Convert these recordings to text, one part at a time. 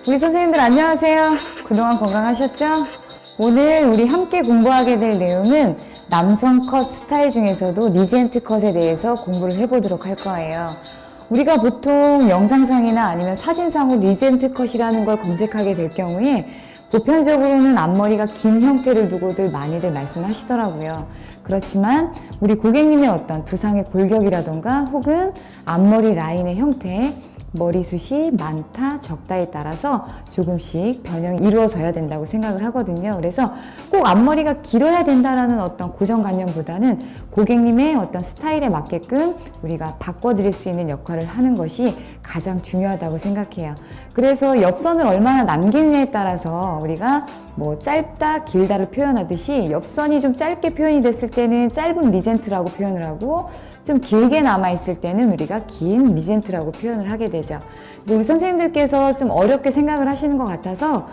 우리 선생님들 안녕하세요. 그동안 건강하셨죠? 오늘 우리 함께 공부하게 될 내용은 남성 컷 스타일 중에서도 리젠트 컷에 대해서 공부를 해보도록 할 거예요. 우리가 보통 영상상이나 아니면 사진상으로 리젠트 컷이라는 걸 검색하게 될 경우에 보편적으로는 앞머리가 긴 형태를 두고들 많이들 말씀하시더라고요. 그렇지만 우리 고객님의 어떤 두상의 골격이라던가 혹은 앞머리 라인의 형태, 머리숱이 많다, 적다에 따라서 조금씩 변형이 이루어져야 된다고 생각을 하거든요. 그래서 꼭 앞머리가 길어야 된다라는 어떤 고정관념보다는 고객님의 어떤 스타일에 맞게끔 우리가 바꿔드릴 수 있는 역할을 하는 것이 가장 중요하다고 생각해요. 그래서 옆선을 얼마나 남기느냐에 따라서 우리가 뭐 짧다, 길다를 표현하듯이 옆선이 좀 짧게 표현이 됐을 때는 짧은 리젠트라고 표현을 하고 좀 길게 남아있을 때는 우리가 긴 리젠트라고 표현을 하게 되죠. 이제 우리 선생님들께서 좀 어렵게 생각을 하시는 것 같아서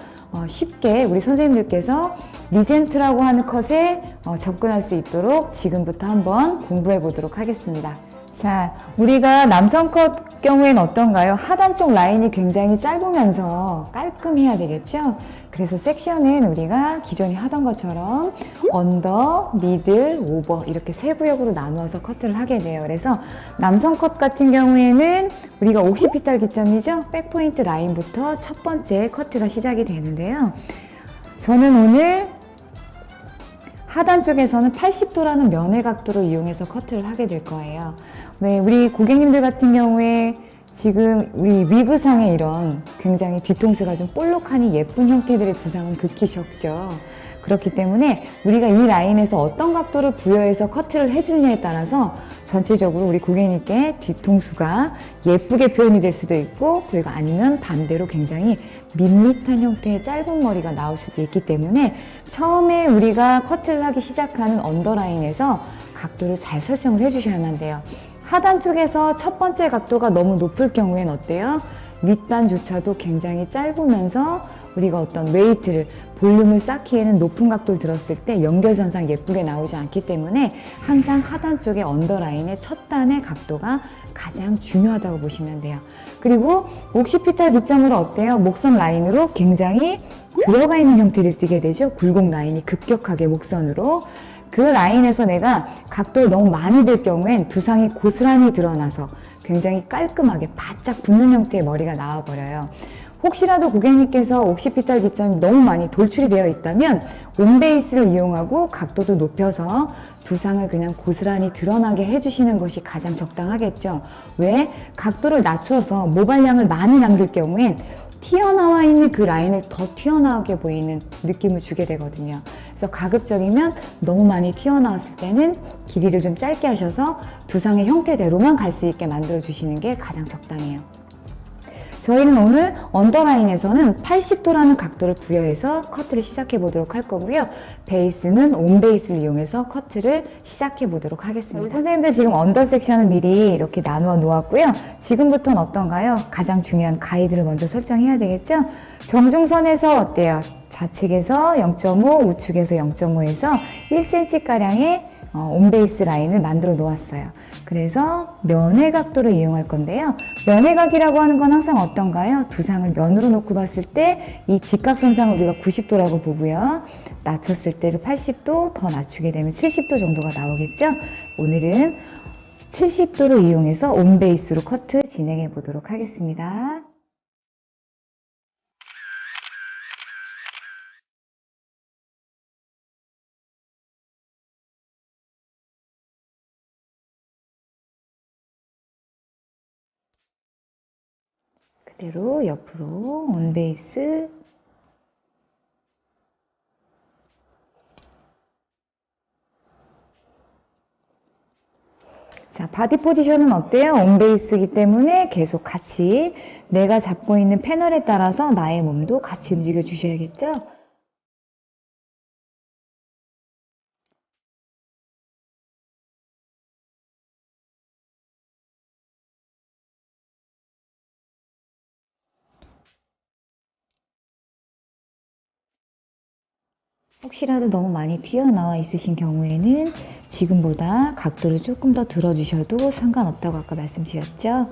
쉽게 우리 선생님들께서 리젠트라고 하는 컷에 접근할 수 있도록 지금부터 한번 공부해 보도록 하겠습니다. 자, 우리가 남성 컷 경우에는 어떤가요? 하단 쪽 라인이 굉장히 짧으면서 깔끔해야 되겠죠? 그래서 섹션은 우리가 기존에 하던 것처럼 언더, 미들, 오버 이렇게 세 구역으로 나누어서 커트를 하게 돼요. 그래서 남성 컷 같은 경우에는 우리가 옥시피탈 기점이죠? 백포인트 라인부터 첫 번째 커트가 시작이 되는데요. 저는 오늘 하단 쪽에서는 80도라는 면의 각도를 이용해서 커트를 하게 될 거예요. 네, 우리 고객님들 같은 경우에 지금 우리 위브상의 이런 굉장히 뒤통수가 좀 볼록하니 예쁜 형태들의 두상은 극히 적죠. 그렇기 때문에 우리가 이 라인에서 어떤 각도를 부여해서 커트를 해주느냐에 따라서 전체적으로 우리 고객님께 뒤통수가 예쁘게 표현이 될 수도 있고, 그리고 아니면 반대로 굉장히 밋밋한 형태의 짧은 머리가 나올 수도 있기 때문에 처음에 우리가 커트를 하기 시작하는 언더라인에서 각도를 잘 설정을 해주셔야만 돼요. 하단 쪽에서 첫 번째 각도가 너무 높을 경우엔 어때요? 윗단조차도 굉장히 짧으면서 우리가 어떤 웨이트를, 볼륨을 쌓기에는 높은 각도를 들었을 때 연결선상 예쁘게 나오지 않기 때문에 항상 하단 쪽의 언더라인의 첫 단의 각도가 가장 중요하다고 보시면 돼요. 그리고 옥시피탈 기점으로 어때요? 목선 라인으로 굉장히 들어가 있는 형태를 띠게 되죠. 굴곡 라인이 급격하게 목선으로. 그 라인에서 내가 각도를 너무 많이 들 경우엔 두상이 고스란히 드러나서 굉장히 깔끔하게 바짝 붙는 형태의 머리가 나와버려요. 혹시라도 고객님께서 옥시피탈 기점이 너무 많이 돌출이 되어 있다면 온베이스를 이용하고 각도도 높여서 두상을 그냥 고스란히 드러나게 해주시는 것이 가장 적당하겠죠. 왜? 각도를 낮춰서 모발량을 많이 남길 경우엔 튀어나와 있는 그 라인을 더 튀어나오게 보이는 느낌을 주게 되거든요. 그래서 가급적이면 너무 많이 튀어나왔을 때는 길이를 좀 짧게 하셔서 두상의 형태대로만 갈 수 있게 만들어 주시는 게 가장 적당해요. 저희는 오늘 언더라인에서는 80도라는 각도를 부여해서 커트를 시작해 보도록 할 거고요. 베이스는 온베이스를 이용해서 커트를 시작해 보도록 하겠습니다. 우리 선생님들 지금 언더 섹션을 미리 이렇게 나누어 놓았고요. 지금부터는 어떤가요? 가장 중요한 가이드를 먼저 설정해야 되겠죠? 정중선에서 어때요? 좌측에서 0.5, 우측에서 0.5에서 1cm가량의 온베이스 라인을 만들어 놓았어요. 그래서 면의 각도를 이용할 건데요. 면의 각이라고 하는 건 항상 어떤가요? 두상을 면으로 놓고 봤을 때 이 직각선상을 우리가 90도라고 보고요. 낮췄을 때를 80도, 더 낮추게 되면 70도 정도가 나오겠죠? 오늘은 70도를 이용해서 온베이스로 커트 진행해 보도록 하겠습니다. 그대로 옆으로 온베이스. 자, 바디 포지션은 어때요? 온베이스이기 때문에 계속 같이 내가 잡고 있는 패널에 따라서 나의 몸도 같이 움직여 주셔야겠죠? 혹시라도 너무 많이 튀어나와 있으신 경우에는 지금보다 각도를 조금 더 들어주셔도 상관없다고 아까 말씀드렸죠?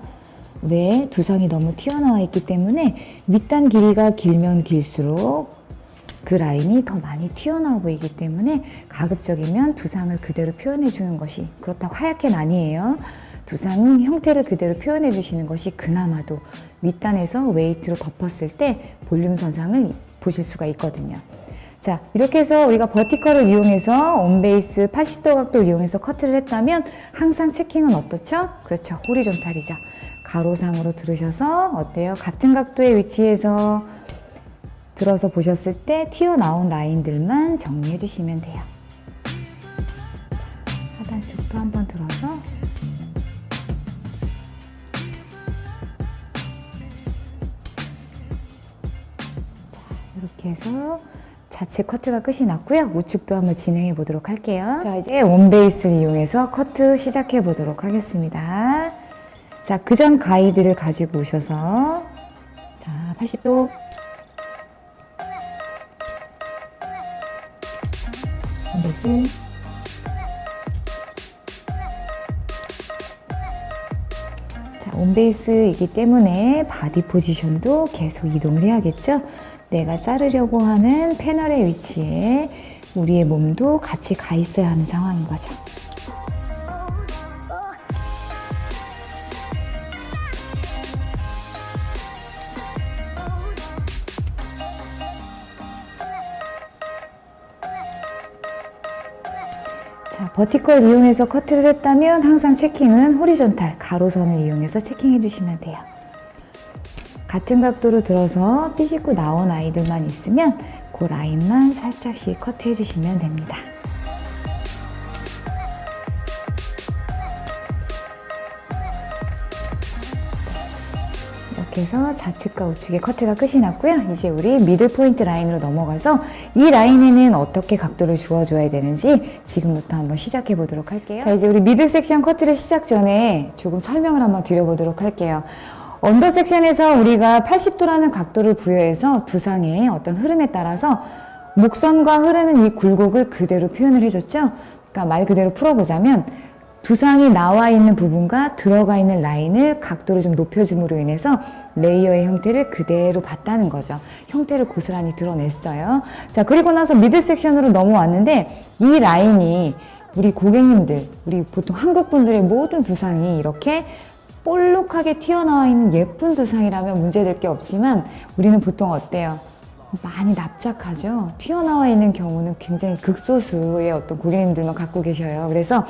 왜? 두상이 너무 튀어나와 있기 때문에 밑단 길이가 길면 길수록 그 라인이 더 많이 튀어나와 보이기 때문에 가급적이면 두상을 그대로 표현해 주는 것이, 그렇다고 하얗게는 아니에요. 두상 형태를 그대로 표현해 주시는 것이 그나마도 밑단에서 웨이트로 덮었을 때 볼륨 선상을 보실 수가 있거든요. 자, 이렇게 해서 우리가 버티컬을 이용해서 온베이스 80도 각도를 이용해서 커트를 했다면 항상 체킹은 어떻죠? 그렇죠. 호리존탈이죠. 가로상으로 들으셔서 어때요? 같은 각도의 위치에서 들어서 보셨을 때 튀어나온 라인들만 정리해 주시면 돼요. 하단 쪽도 한번 들어서 이렇게 해서 좌측 커트가 끝이 났고요. 우측도 한번 진행해 보도록 할게요. 자, 이제 온베이스를 이용해서 커트 시작해 보도록 하겠습니다. 자, 그 전 가이드를 가지고 오셔서 자, 80도 온베이스 자, 온베이스이기 때문에 바디 포지션도 계속 이동을 해야겠죠? 내가 자르려고 하는 패널의 위치에 우리의 몸도 같이 가 있어야 하는 상황인 거죠. 자, 버티컬 이용해서 커트를 했다면 항상 체킹은 호리존탈, 가로선을 이용해서 체킹해 주시면 돼요. 같은 각도로 들어서 삐집고 나온 아이들만 있으면 그 라인만 살짝씩 커트해 주시면 됩니다. 이렇게 해서 좌측과 우측의 커트가 끝이 났고요. 이제 우리 미들 포인트 라인으로 넘어가서 이 라인에는 어떻게 각도를 주어줘야 되는지 지금부터 한번 시작해 보도록 할게요. 자, 이제 우리 미들 섹션 커트를 시작 전에 조금 설명을 한번 드려보도록 할게요. 언더 섹션에서 우리가 80도라는 각도를 부여해서 두상의 어떤 흐름에 따라서 목선과 흐르는 이 굴곡을 그대로 표현을 해줬죠. 그러니까 말 그대로 풀어보자면 두상이 나와 있는 부분과 들어가 있는 라인을 각도를 좀 높여줌으로 인해서 레이어의 형태를 그대로 봤다는 거죠. 형태를 고스란히 드러냈어요. 자, 그리고 나서 미드 섹션으로 넘어왔는데 이 라인이 우리 고객님들, 우리 보통 한국 분들의 모든 두상이 이렇게 볼록하게 튀어나와 있는 예쁜 두상이라면 문제될 게 없지만 우리는 보통 어때요? 많이 납작하죠. 튀어나와 있는 경우는 굉장히 극소수의 어떤 고객님들만 갖고 계셔요. 그래서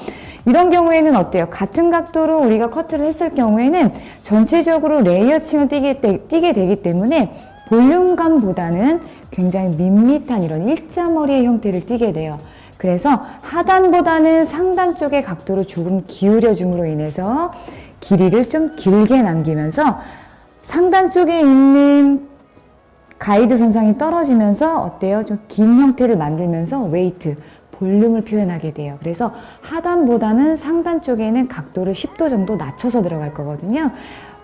이런 경우에는 어때요? 같은 각도로 우리가 커트를 했을 경우에는 전체적으로 레이어층을 띄게 되기 때문에 볼륨감보다는 굉장히 밋밋한 이런 일자머리의 형태를 띄게 돼요. 그래서 하단보다는 상단 쪽의 각도를 조금 기울여 줌으로 인해서 길이를 좀 길게 남기면서 상단 쪽에 있는 가이드 선상이 떨어지면서 어때요? 좀 긴 형태를 만들면서 웨이트, 볼륨을 표현하게 돼요. 그래서 하단보다는 상단 쪽에는 각도를 10도 정도 낮춰서 들어갈 거거든요.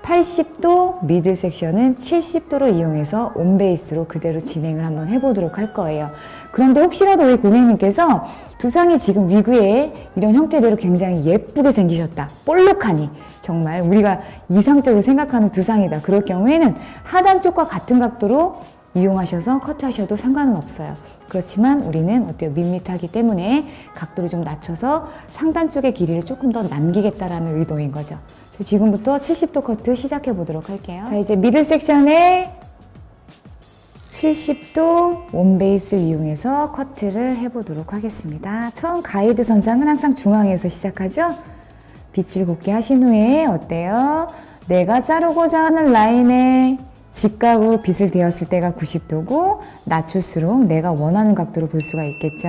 80도 미들 섹션은 70도를 이용해서 온베이스로 그대로 진행을 한번 해보도록 할 거예요. 그런데 혹시라도 우리 고객님께서 두상이 지금 위그에 이런 형태대로 굉장히 예쁘게 생기셨다. 볼록하니 정말 우리가 이상적으로 생각하는 두상이다. 그럴 경우에는 하단 쪽과 같은 각도로 이용하셔서 커트하셔도 상관은 없어요. 그렇지만 우리는 어때요? 밋밋하기 때문에 각도를 좀 낮춰서 상단 쪽의 길이를 조금 더 남기겠다라는 의도인 거죠. 지금부터 70도 커트 시작해 보도록 할게요. 자, 이제 미들 섹션에 70도 온베이스를 이용해서 커트를 해보도록 하겠습니다. 처음 가이드 선상은 항상 중앙에서 시작하죠. 빗을 곱게 하신 후에 어때요? 내가 자르고자 하는 라인에 직각으로 빗을 대었을 때가 90도고 낮출수록 내가 원하는 각도로 볼 수가 있겠죠.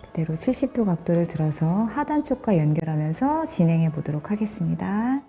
그대로 70도 각도를 들어서 하단 쪽과 연결하면서 진행해 보도록 하겠습니다.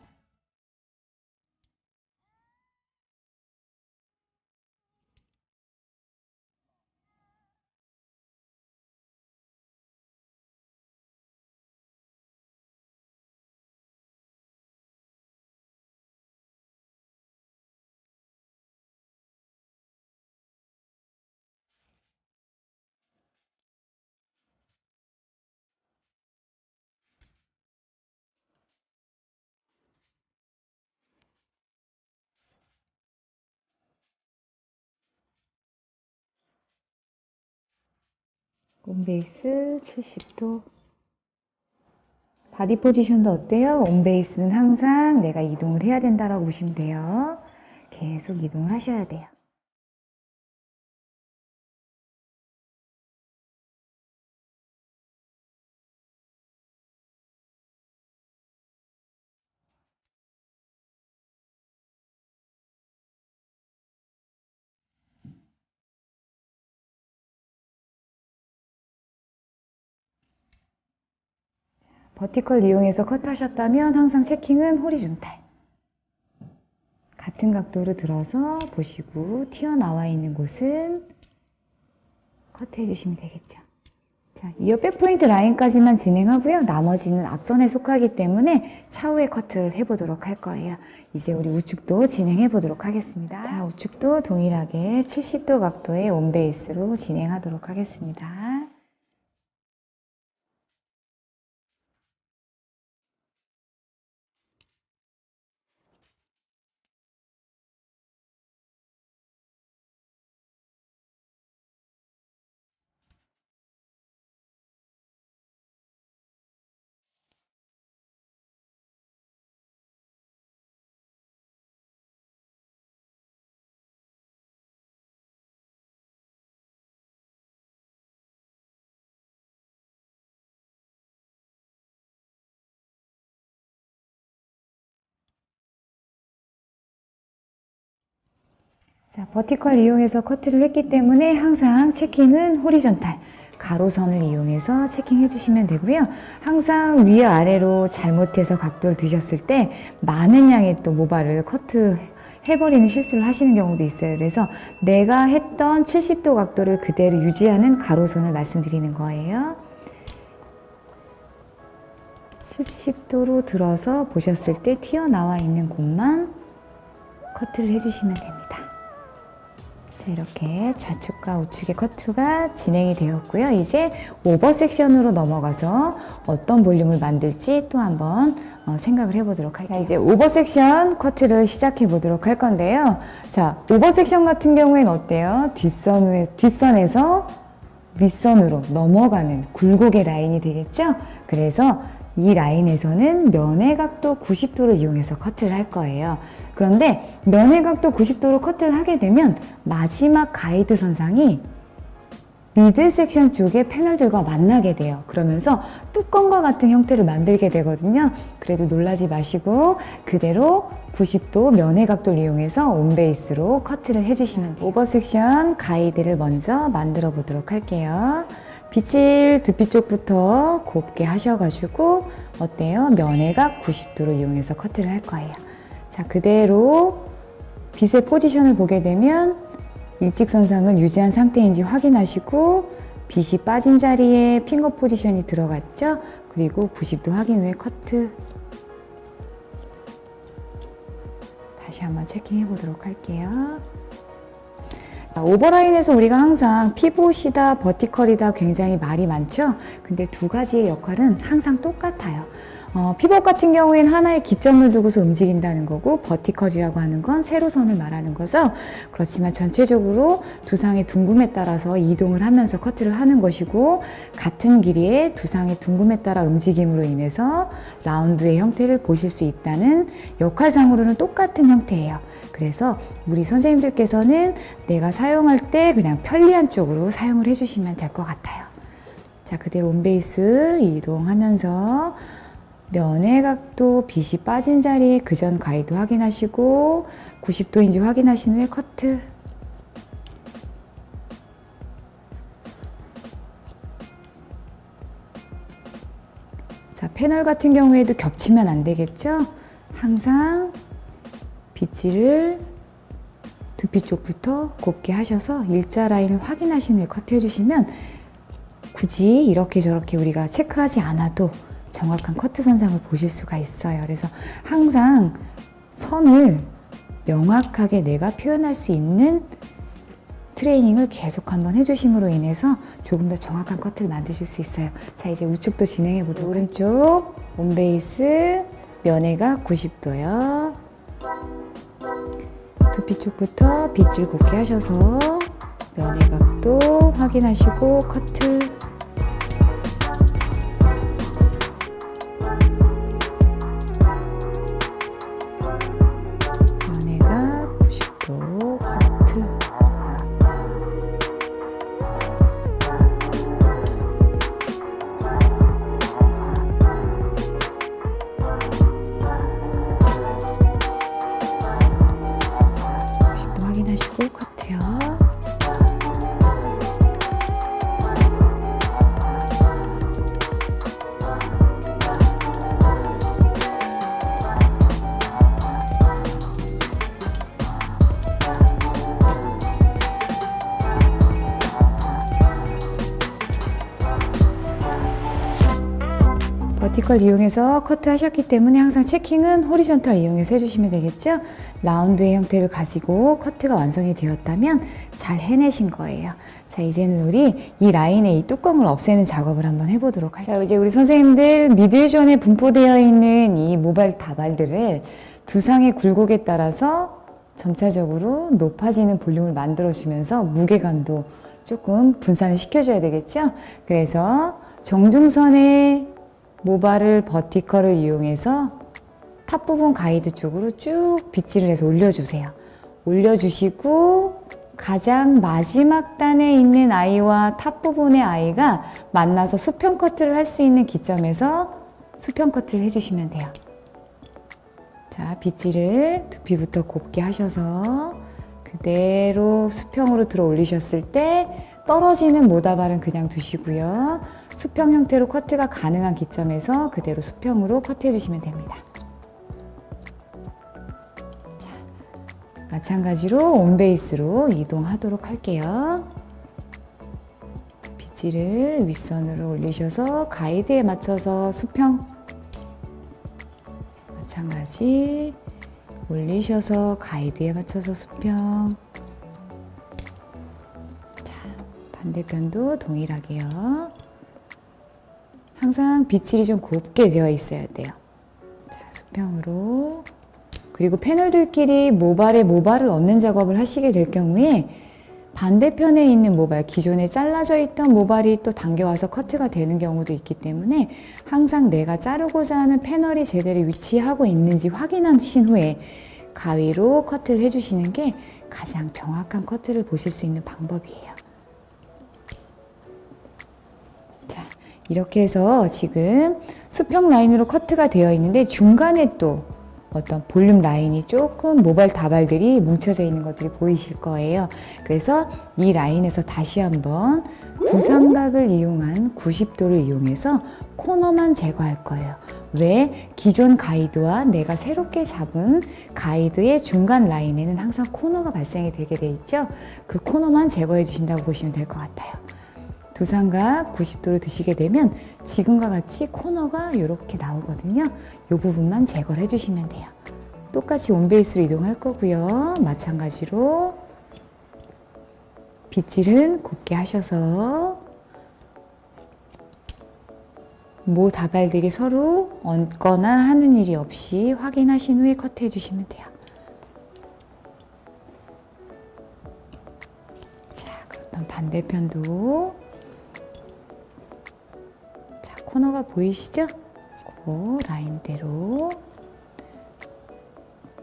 온베이스 70도. 바디 포지션도 어때요? 온베이스는 항상 내가 이동을 해야 된다라고 보시면 돼요. 계속 이동을 하셔야 돼요. 버티컬 이용해서 컷하셨다면 항상 체킹은 호리존탈. 같은 각도로 들어서 보시고 튀어나와 있는 곳은 커트해 주시면 되겠죠. 자, 이어 백포인트 라인까지만 진행하고요. 나머지는 앞선에 속하기 때문에 차후에 커트를 해보도록 할 거예요. 이제 우리 우측도 진행해 보도록 하겠습니다. 자, 우측도 동일하게 70도 각도의 온베이스로 진행하도록 하겠습니다. 자, 버티컬 이용해서 커트를 했기 때문에 항상 체킹은 호리존탈, 가로선을 이용해서 체킹해 주시면 되고요. 항상 위아 아래로 잘못해서 각도를 드셨을 때 많은 양의 또 모발을 커트 해버리는 실수를 하시는 경우도 있어요. 그래서 내가 했던 70도 각도를 그대로 유지하는 가로선을 말씀드리는 거예요. 70도로 들어서 보셨을 때 튀어나와 있는 곳만 커트를 해주시면 됩니다. 자, 이렇게 좌측과 우측의 커트가 진행이 되었고요. 이제 오버 섹션으로 넘어가서 어떤 볼륨을 만들지 또 한번 생각을 해보도록 할게요. 자, 이제 오버 섹션 커트를 시작해 보도록 할 건데요. 자, 오버 섹션 같은 경우에는 어때요? 뒷선에서 윗선으로 넘어가는 굴곡의 라인이 되겠죠? 그래서 이 라인에서는 면의 각도 90도를 이용해서 커트를 할 거예요. 그런데 면의 각도 90도로 커트를 하게 되면 마지막 가이드 선상이 미드 섹션 쪽의 패널들과 만나게 돼요. 그러면서 뚜껑과 같은 형태를 만들게 되거든요. 그래도 놀라지 마시고 그대로 90도 면의 각도를 이용해서 온베이스로 커트를 해주시면 돼요. 오버 섹션 가이드를 먼저 만들어 보도록 할게요. 빗질 두피 쪽부터 곱게 하셔가지고 어때요? 면의 각 90도로 이용해서 커트를 할 거예요. 자, 그대로 빗의 포지션을 보게 되면 일직선상을 유지한 상태인지 확인하시고 빗이 빠진 자리에 핑거 포지션이 들어갔죠? 그리고 90도 확인 후에 커트. 다시 한번 체킹해 보도록 할게요. 오버라인에서 우리가 항상 피봇이다, 버티컬이다 굉장히 말이 많죠? 근데 두 가지의 역할은 항상 똑같아요. 피봇 같은 경우에는 하나의 기점을 두고서 움직인다는 거고 버티컬이라고 하는 건 세로선을 말하는 거죠. 그렇지만 전체적으로 두상의 둥금에 따라서 이동을 하면서 커트를 하는 것이고 같은 길이의 두상의 둥금에 따라 움직임으로 인해서 라운드의 형태를 보실 수 있다는 역할상으로는 똑같은 형태예요. 그래서 우리 선생님들께서는 내가 사용할 때 그냥 편리한 쪽으로 사용을 해주시면 될 것 같아요. 자, 그대로 온베이스 이동하면서 면의 각도, 빗이 빠진 자리에 그 전 가이드 확인하시고 90도인지 확인하신 후에 커트. 자, 패널 같은 경우에도 겹치면 안 되겠죠? 항상 빗질을 두피 쪽부터 곱게 하셔서 일자 라인을 확인하신 후에 커트 해주시면 굳이 이렇게 저렇게 우리가 체크하지 않아도 정확한 커트 선상을 보실 수가 있어요. 그래서 항상 선을 명확하게 내가 표현할 수 있는 트레이닝을 계속 한번 해주심으로 인해서 조금 더 정확한 커트를 만드실 수 있어요. 자, 이제 우측도 진행해 보도록. 오른쪽 온베이스 면회가 90도요. 두피 쪽부터 빗질 곱게 하셔서 면의 각도 확인하시고 커트. 버티컬 이용해서 커트 하셨기 때문에 항상 체킹은 호리존탈 이용해서 해주시면 되겠죠? 라운드의 형태를 가지고 커트가 완성이 되었다면 잘 해내신 거예요. 자, 이제는 우리 이 라인의 이 뚜껑을 없애는 작업을 한번 해보도록 할게요. 자, 이제 우리 선생님들 미들존에 분포되어 있는 이 모발 다발들을 두상의 굴곡에 따라서 점차적으로 높아지는 볼륨을 만들어주면서 무게감도 조금 분산을 시켜줘야 되겠죠? 그래서 정중선의 모발을 버티컬을 이용해서 탑 부분 가이드 쪽으로 쭉 빗질을 해서 올려주세요. 올려주시고 가장 마지막 단에 있는 아이와 탑 부분의 아이가 만나서 수평 커트를 할 수 있는 기점에서 수평 커트를 해주시면 돼요. 자, 빗질을 두피부터 곱게 하셔서 그대로 수평으로 들어 올리셨을 때 떨어지는 모다발은 그냥 두시고요. 수평 형태로 커트가 가능한 기점에서 그대로 수평으로 커트해 주시면 됩니다. 자, 마찬가지로 온베이스로 이동하도록 할게요. 빗질을 윗선으로 올리셔서 가이드에 맞춰서 수평 마찬가지 올리셔서 가이드에 맞춰서 수평. 자, 반대편도 동일하게요. 항상 빗질이 좀 곱게 되어 있어야 돼요. 자, 수평으로. 그리고 패널들끼리 모발에 모발을 얻는 작업을 하시게 될 경우에 반대편에 있는 모발, 기존에 잘라져 있던 모발이 또 당겨와서 커트가 되는 경우도 있기 때문에 항상 내가 자르고자 하는 패널이 제대로 위치하고 있는지 확인하신 후에 가위로 커트를 해주시는 게 가장 정확한 커트를 보실 수 있는 방법이에요. 자, 이렇게 해서 지금 수평 라인으로 커트가 되어 있는데 중간에 또 어떤 볼륨 라인이 조금 모발 다발들이 뭉쳐져 있는 것들이 보이실 거예요. 그래서 이 라인에서 다시 한번 두삼각을 이용한 90도를 이용해서 코너만 제거할 거예요. 왜? 기존 가이드와 내가 새롭게 잡은 가이드의 중간 라인에는 항상 코너가 발생이 되게 돼 있죠. 그 코너만 제거해 주신다고 보시면 될 것 같아요. 두삼각 90도로 드시게 되면 지금과 같이 코너가 이렇게 나오거든요. 이 부분만 제거를 해주시면 돼요. 똑같이 온베이스로 이동할 거고요. 마찬가지로 빗질은 곱게 하셔서 모 다발들이 서로 얹거나 하는 일이 없이 확인하신 후에 커트해 주시면 돼요. 자, 그렇다면 반대편도 코너가 보이시죠? 그 라인대로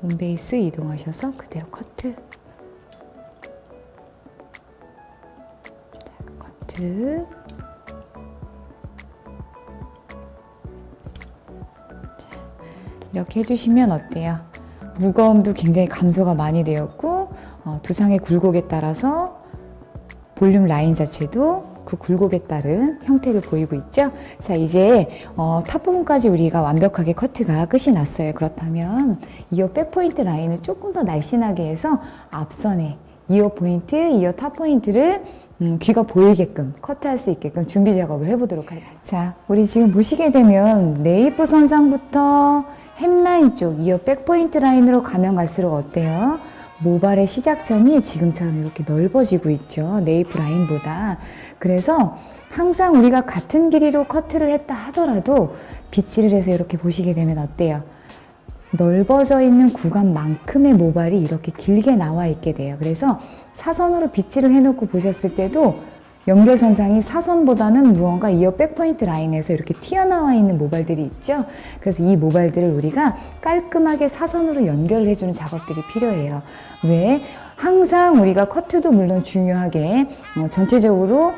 온베이스 이동하셔서 그대로 커트. 자, 커트. 자, 이렇게 해주시면 어때요? 무거움도 굉장히 감소가 많이 되었고 두상의 굴곡에 따라서 볼륨 라인 자체도 그 굴곡에 따른 형태를 보이고 있죠. 자, 이제 탑 부분까지 우리가 완벽하게 커트가 끝이 났어요. 그렇다면 이어 백포인트 라인을 조금 더 날씬하게 해서 앞선에 이어 포인트, 이어 탑 포인트를 귀가 보이게끔 커트할 수 있게끔 준비 작업을 해보도록 할게요. 자, 우리 지금 보시게 되면 네이프 선상부터 햄라인 쪽 이어 백포인트 라인으로 가면 갈수록 어때요? 모발의 시작점이 지금처럼 이렇게 넓어지고 있죠. 네이프 라인보다. 그래서 항상 우리가 같은 길이로 커트를 했다 하더라도 빗질을 해서 이렇게 보시게 되면 어때요? 넓어져 있는 구간만큼의 모발이 이렇게 길게 나와 있게 돼요. 그래서 사선으로 빗질을 해놓고 보셨을 때도 연결선상이 사선보다는 무언가 이어 백포인트 라인에서 이렇게 튀어나와 있는 모발들이 있죠. 그래서 이 모발들을 우리가 깔끔하게 사선으로 연결을 해주는 작업들이 필요해요. 왜? 항상 우리가 커트도 물론 중요하게 전체적으로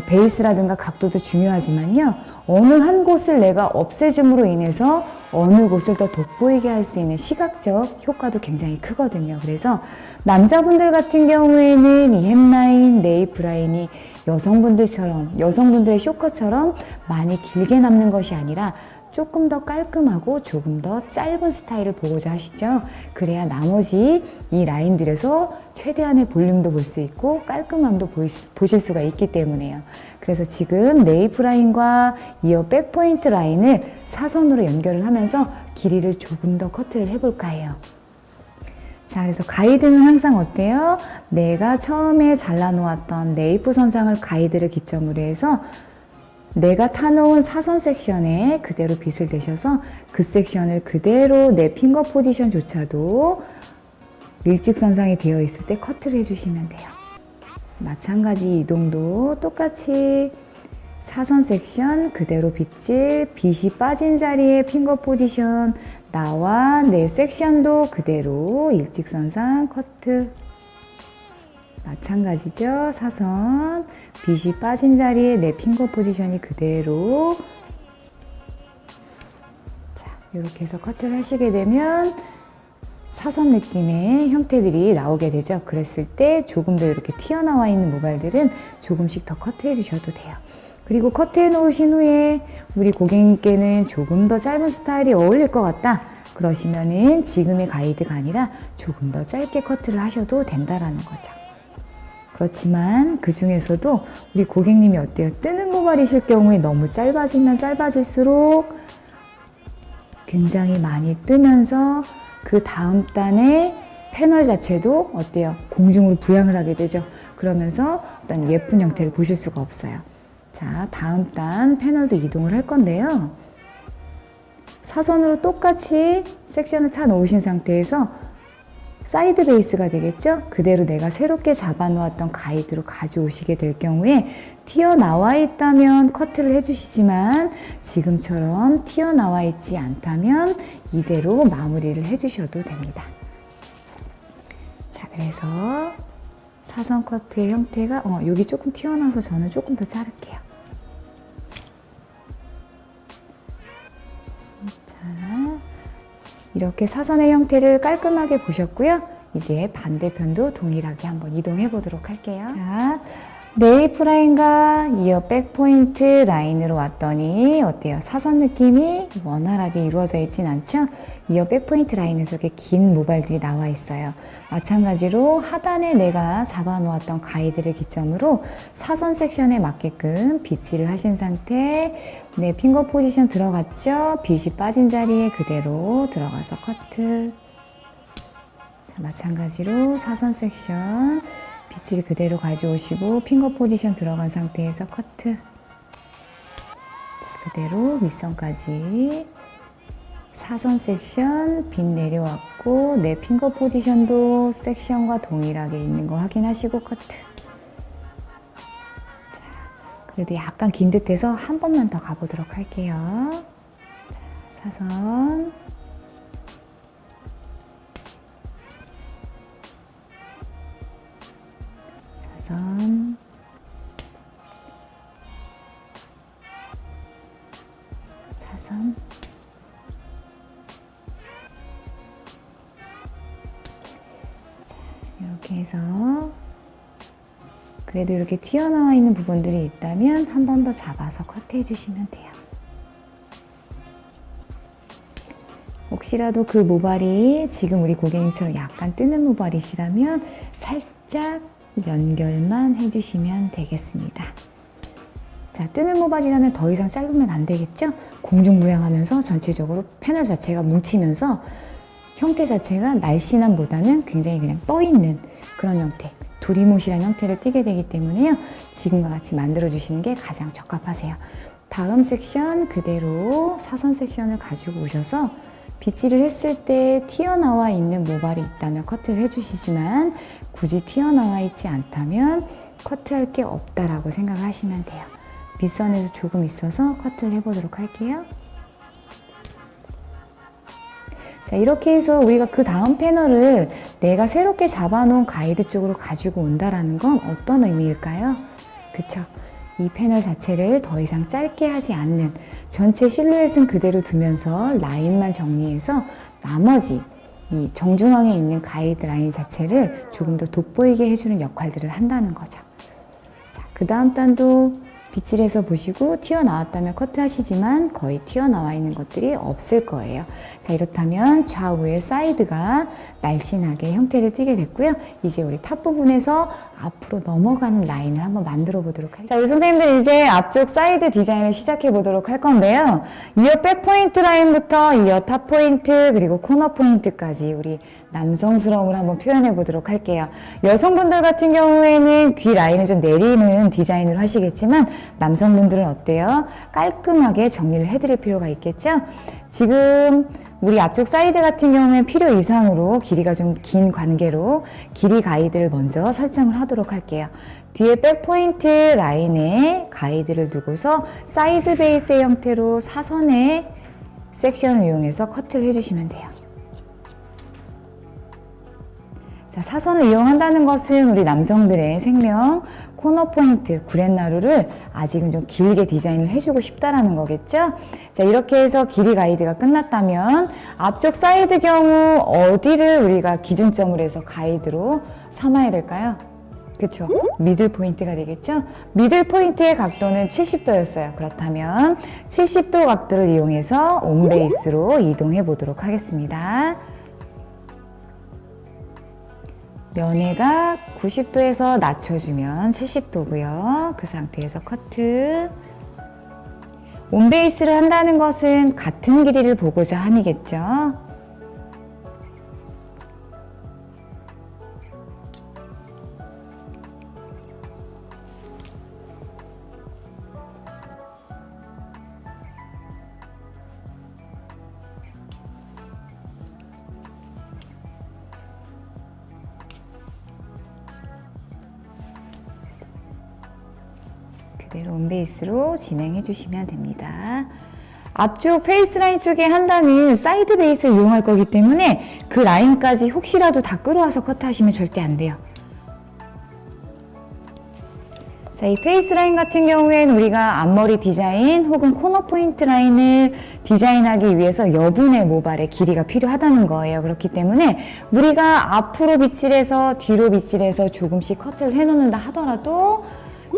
베이스라든가 각도도 중요하지만요. 어느 한 곳을 내가 없애줌으로 인해서 어느 곳을 더 돋보이게 할 수 있는 시각적 효과도 굉장히 크거든요. 그래서 남자분들 같은 경우에는 이 햄라인, 네이프 라인이 여성분들의 쇼컷처럼 많이 길게 남는 것이 아니라 조금 더 깔끔하고 조금 더 짧은 스타일을 보고자 하시죠. 그래야 나머지 이 라인들에서 최대한의 볼륨도 볼 수 있고 깔끔함도 보실 수가 있기 때문에요. 그래서 지금 네이프 라인과 이어 백포인트 라인을 사선으로 연결을 하면서 길이를 조금 더 커트를 해볼까 해요. 자, 그래서 가이드는 항상 어때요? 내가 처음에 잘라놓았던 네이프 선상을 가이드를 기점으로 해서 내가 타놓은 사선 섹션에 그대로 빗을 대셔서 그 섹션을 그대로 내 핑거 포지션조차도 일직선상이 되어 있을 때 커트를 해주시면 돼요. 마찬가지 이동도 똑같이 사선 섹션 그대로 빗질, 빗이 빠진 자리에 핑거 포지션, 나와 내 섹션도 그대로 일직선상 커트. 마찬가지죠. 사선, 빗이 빠진 자리에 내 핑거 포지션이 그대로. 자, 이렇게 해서 커트를 하시게 되면 사선 느낌의 형태들이 나오게 되죠. 그랬을 때 조금 더 이렇게 튀어나와 있는 모발들은 조금씩 더 커트해 주셔도 돼요. 그리고 커트해 놓으신 후에 우리 고객님께는 조금 더 짧은 스타일이 어울릴 것 같다. 그러시면은 지금의 가이드가 아니라 조금 더 짧게 커트를 하셔도 된다라는 거죠. 그렇지만 그 중에서도 우리 고객님이 어때요? 뜨는 모발이실 경우에 너무 짧아지면 짧아질수록 굉장히 많이 뜨면서 그 다음 단의 패널 자체도 어때요? 공중으로 부양을 하게 되죠. 그러면서 어떤 예쁜 형태를 보실 수가 없어요. 자, 다음 단 패널도 이동을 할 건데요. 사선으로 똑같이 섹션을 타 놓으신 상태에서 사이드 베이스가 되겠죠? 그대로 내가 새롭게 잡아 놓았던 가이드로 가져오시게 될 경우에 튀어나와 있다면 커트를 해주시지만 지금처럼 튀어나와 있지 않다면 이대로 마무리를 해주셔도 됩니다. 자, 그래서 사선 커트의 형태가 여기 조금 튀어나와서 저는 조금 더 자를게요. 자, 이렇게 사선의 형태를 깔끔하게 보셨고요. 이제 반대편도 동일하게 한번 이동해 보도록 할게요. 자, 네이프 라인과 이어 백포인트 라인으로 왔더니 어때요? 사선 느낌이 원활하게 이루어져 있진 않죠? 이어 백포인트 라인에서 이렇게 긴 모발들이 나와 있어요. 마찬가지로 하단에 내가 잡아 놓았던 가이드를 기점으로 사선 섹션에 맞게끔 빗질을 하신 상태, 네, 핑거 포지션 들어갔죠? 빗이 빠진 자리에 그대로 들어가서 커트. 자, 마찬가지로 사선 섹션 빗질 그대로 가져오시고 핑거 포지션 들어간 상태에서 커트. 자, 그대로 밑선까지 사선 섹션 빗 내려왔고 내 핑거 포지션도 섹션과 동일하게 있는 거 확인하시고 커트. 자, 그래도 약간 긴 듯해서 한 번만 더 가보도록 할게요. 자, 사선 사선 사선 이렇게 해서 그래도 이렇게 튀어나와 있는 부분들이 있다면 한 번 더 잡아서 커트해 주시면 돼요. 혹시라도 그 모발이 지금 우리 고객님처럼 약간 뜨는 모발이시라면 살짝 연결만 해주시면 되겠습니다. 자, 뜨는 모발이라면 더 이상 짧으면 안 되겠죠? 공중부양하면서 전체적으로 패널 자체가 뭉치면서 형태 자체가 날씬함보다는 굉장히 그냥 떠있는 그런 형태, 두리뭉실한 형태를 띠게 되기 때문에요. 지금과 같이 만들어주시는 게 가장 적합하세요. 다음 섹션 그대로 사선 섹션을 가지고 오셔서 빗질을 했을 때 튀어나와 있는 모발이 있다면 커트를 해주시지만 굳이 튀어나와 있지 않다면 커트할 게 없다라고 생각을 하시면 돼요. 밑선에서 조금 있어서 커트를 해보도록 할게요. 자, 이렇게 해서 우리가 그 다음 패널을 내가 새롭게 잡아놓은 가이드 쪽으로 가지고 온다라는 건 어떤 의미일까요? 그쵸? 이 패널 자체를 더 이상 짧게 하지 않는, 전체 실루엣은 그대로 두면서 라인만 정리해서 나머지 이 정중앙에 있는 가이드 라인 자체를 조금 더 돋보이게 해주는 역할들을 한다는 거죠. 자, 그 다음 단도 빗질해서 보시고 튀어나왔다면 커트하시지만 거의 튀어나와 있는 것들이 없을 거예요. 자, 이렇다면 좌우의 사이드가 날씬하게 형태를 띠게 됐고요. 이제 우리 탑 부분에서 앞으로 넘어가는 라인을 한번 만들어 보도록 할게요. 자, 우리 선생님들 이제 앞쪽 사이드 디자인을 시작해 보도록 할 건데요. 이어 백 포인트 라인부터 이어 탑 포인트 그리고 코너 포인트까지 우리 남성스러움을 한번 표현해 보도록 할게요. 여성분들 같은 경우에는 귀 라인을 좀 내리는 디자인으로 하시겠지만 남성분들은 어때요? 깔끔하게 정리를 해드릴 필요가 있겠죠? 지금 우리 앞쪽 사이드 같은 경우에 필요 이상으로 길이가 좀 긴 관계로 길이 가이드를 먼저 설정을 하도록 할게요. 뒤에 백 포인트 라인에 가이드를 두고서 사이드 베이스의 형태로 사선의 섹션을 이용해서 커트를 해주시면 돼요. 자, 사선을 이용한다는 것은 우리 남성들의 생명 코너 포인트, 구렛나루를 아직은 좀 길게 디자인을 해주고 싶다라는 거겠죠? 자, 이렇게 해서 길이 가이드가 끝났다면 앞쪽 사이드 경우 어디를 우리가 기준점으로 해서 가이드로 삼아야 될까요? 그쵸? 미들 포인트가 되겠죠? 미들 포인트의 각도는 70도였어요. 그렇다면 70도 각도를 이용해서 온베이스로 이동해 보도록 하겠습니다. 면회가 90도에서 낮춰주면 70도고요. 그 상태에서 커트. 온베이스를 한다는 것은 같은 길이를 보고자 함이겠죠. 그대로 온베이스로 진행해 주시면 됩니다. 앞쪽 페이스 라인 쪽에 한다는 사이드 베이스를 이용할 거기 때문에 그 라인까지 혹시라도 다 끌어와서 커트하시면 절대 안 돼요. 자, 이 페이스 라인 같은 경우에는 우리가 앞머리 디자인 혹은 코너 포인트 라인을 디자인하기 위해서 여분의 모발의 길이가 필요하다는 거예요. 그렇기 때문에 우리가 앞으로 빗질해서 뒤로 빗질해서 조금씩 커트를 해놓는다 하더라도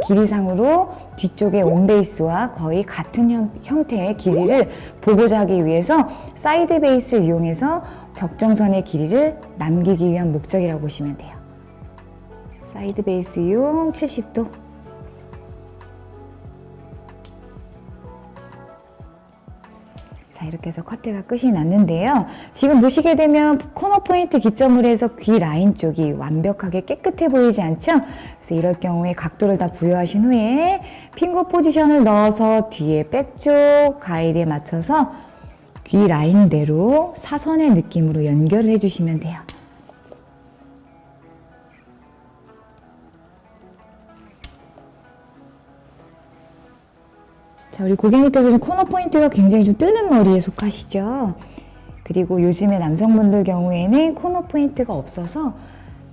길이상으로 뒤쪽의 온베이스와 거의 같은 형태의 길이를 보고자 하기 위해서 사이드 베이스를 이용해서 적정선의 길이를 남기기 위한 목적이라고 보시면 돼요. 사이드 베이스 이용 70도. 자, 이렇게 해서 커트가 끝이 났는데요. 지금 보시게 되면 코너 포인트 기점으로 해서 귀 라인 쪽이 완벽하게 깨끗해 보이지 않죠? 그래서 이럴 경우에 각도를 다 부여하신 후에 핑거 포지션을 넣어서 뒤에 백쪽 가이드에 맞춰서 귀 라인대로 사선의 느낌으로 연결을 해주시면 돼요. 자, 우리 고객님께서는 코너 포인트가 굉장히 좀 뜨는 머리에 속하시죠? 그리고 요즘에 남성분들 경우에는 코너 포인트가 없어서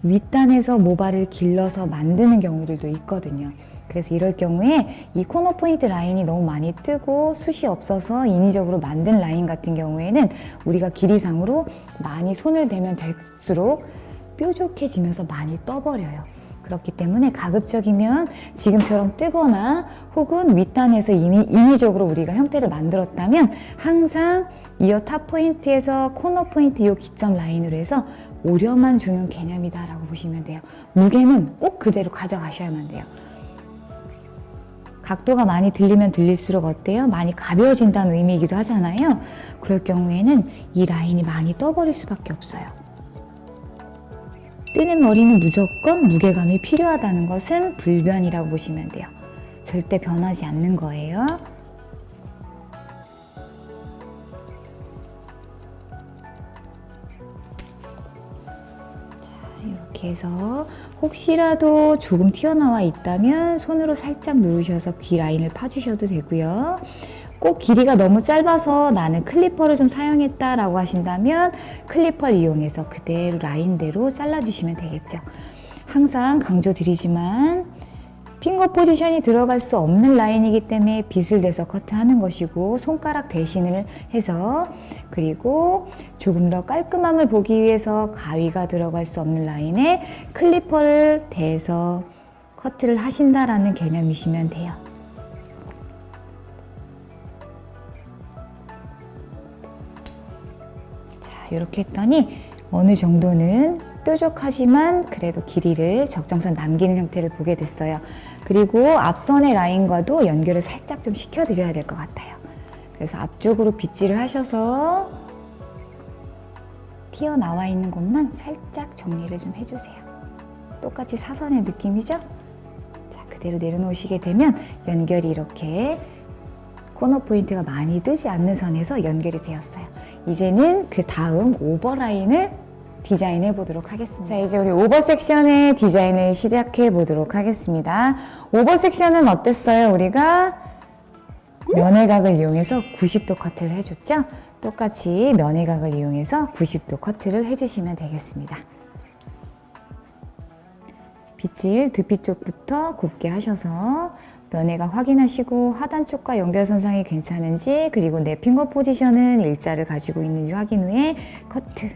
윗단에서 모발을 길러서 만드는 경우들도 있거든요. 그래서 이럴 경우에 이 코너 포인트 라인이 너무 많이 뜨고 숱이 없어서 인위적으로 만든 라인 같은 경우에는 우리가 길이상으로 많이 손을 대면 될수록 뾰족해지면서 많이 떠버려요. 그렇기 때문에 가급적이면 지금처럼 뜨거나 혹은 윗단에서 이미 인위적으로 우리가 형태를 만들었다면 항상 이어 탑 포인트에서 코너 포인트 이 기점 라인으로 해서 오려만 주는 개념이다 라고 보시면 돼요. 무게는 꼭 그대로 가져가셔야만 돼요. 각도가 많이 들리면 들릴수록 어때요? 많이 가벼워진다는 의미이기도 하잖아요. 그럴 경우에는 이 라인이 많이 떠버릴 수밖에 없어요. 뜨는 머리는 무조건 무게감이 필요하다는 것은 불변이라고 보시면 돼요. 절대 변하지 않는 거예요. 자, 이렇게 해서 혹시라도 조금 튀어나와 있다면 손으로 살짝 누르셔서 귀 라인을 파주셔도 되고요. 꼭 길이가 너무 짧아서 나는 클리퍼를 좀 사용했다라고 하신다면 클리퍼를 이용해서 그대로 라인대로 잘라주시면 되겠죠. 항상 강조드리지만 핑거 포지션이 들어갈 수 없는 라인이기 때문에 빗을 대서 커트하는 것이고 손가락 대신을 해서 그리고 조금 더 깔끔함을 보기 위해서 가위가 들어갈 수 없는 라인에 클리퍼를 대서 커트를 하신다라는 개념이시면 돼요. 이렇게 했더니 어느 정도는 뾰족하지만 그래도 길이를 적정선 남기는 형태를 보게 됐어요. 그리고 앞선의 라인과도 연결을 살짝 좀 시켜드려야 될 것 같아요. 그래서 앞쪽으로 빗질을 하셔서 튀어나와 있는 곳만 살짝 정리를 좀 해주세요. 똑같이 사선의 느낌이죠? 자, 그대로 내려놓으시게 되면 연결이 이렇게 코너 포인트가 많이 뜨지 않는 선에서 연결이 되었어요. 이제는 그 다음 오버라인을 디자인해 보도록 하겠습니다. 자, 이제 우리 오버 섹션의 디자인을 시작해 보도록 하겠습니다. 오버 섹션은 어땠어요? 우리가 면의 각을 이용해서 90도 커트를 해줬죠? 똑같이 면의 각을 이용해서 90도 커트를 해주시면 되겠습니다. 빗질 두피 쪽부터 곱게 하셔서 면의 각 확인하시고 하단 쪽과 연결선상이 괜찮은지, 그리고 내 핑거 포지션은 일자를 가지고 있는지 확인 후에 커트.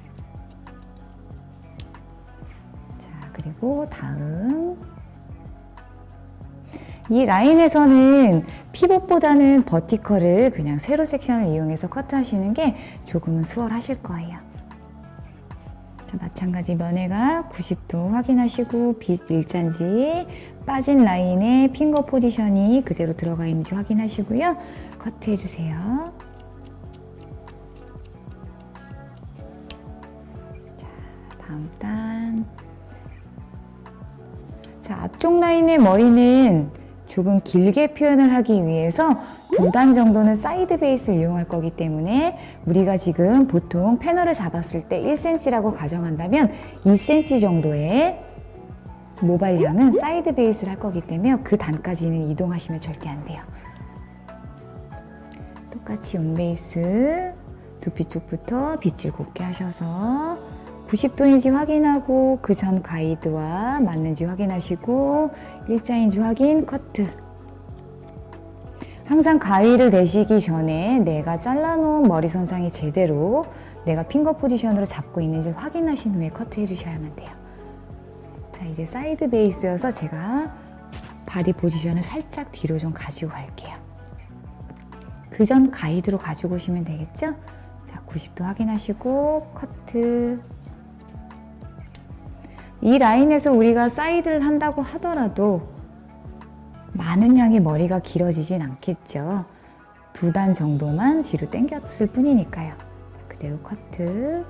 자, 그리고 다음 이 라인에서는 피봇보다는 버티컬을 그냥 세로 섹션을 이용해서 커트하시는 게 조금은 수월하실 거예요. 자, 마찬가지 면의 각 90도 확인하시고 빗 일자인지 빠진 라인에 핑거 포지션이 그대로 들어가 있는지 확인하시고요. 커트 해주세요. 자, 다음 단. 자, 앞쪽 라인의 머리는 조금 길게 표현을 하기 위해서 2단 정도는 사이드 베이스를 이용할 거기 때문에 우리가 지금 보통 패널을 잡았을 때 1cm라고 가정한다면 2cm 정도의 모발량은 사이드 베이스를 할 거기 때문에 그 단까지는 이동하시면 절대 안 돼요. 똑같이 온베이스 두피 쪽부터 빗질 곱게 하셔서 90도인지 확인하고 그 전 가이드와 맞는지 확인하시고 일자인지 확인, 커트. 항상 가위를 대시기 전에 내가 잘라놓은 머리 선상이 제대로 내가 핑거 포지션으로 잡고 있는지 확인하신 후에 커트 해주셔야만 돼요. 자, 이제 사이드 베이스여서 제가 바디 포지션을 살짝 뒤로 좀 가지고 갈게요. 그 전 가이드로 가지고 오시면 되겠죠? 자, 90도 확인하시고 커트. 이 라인에서 우리가 사이드를 한다고 하더라도 많은 양의 머리가 길어지진 않겠죠. 2단 정도만 뒤로 당겼을 뿐이니까요. 그대로 커트.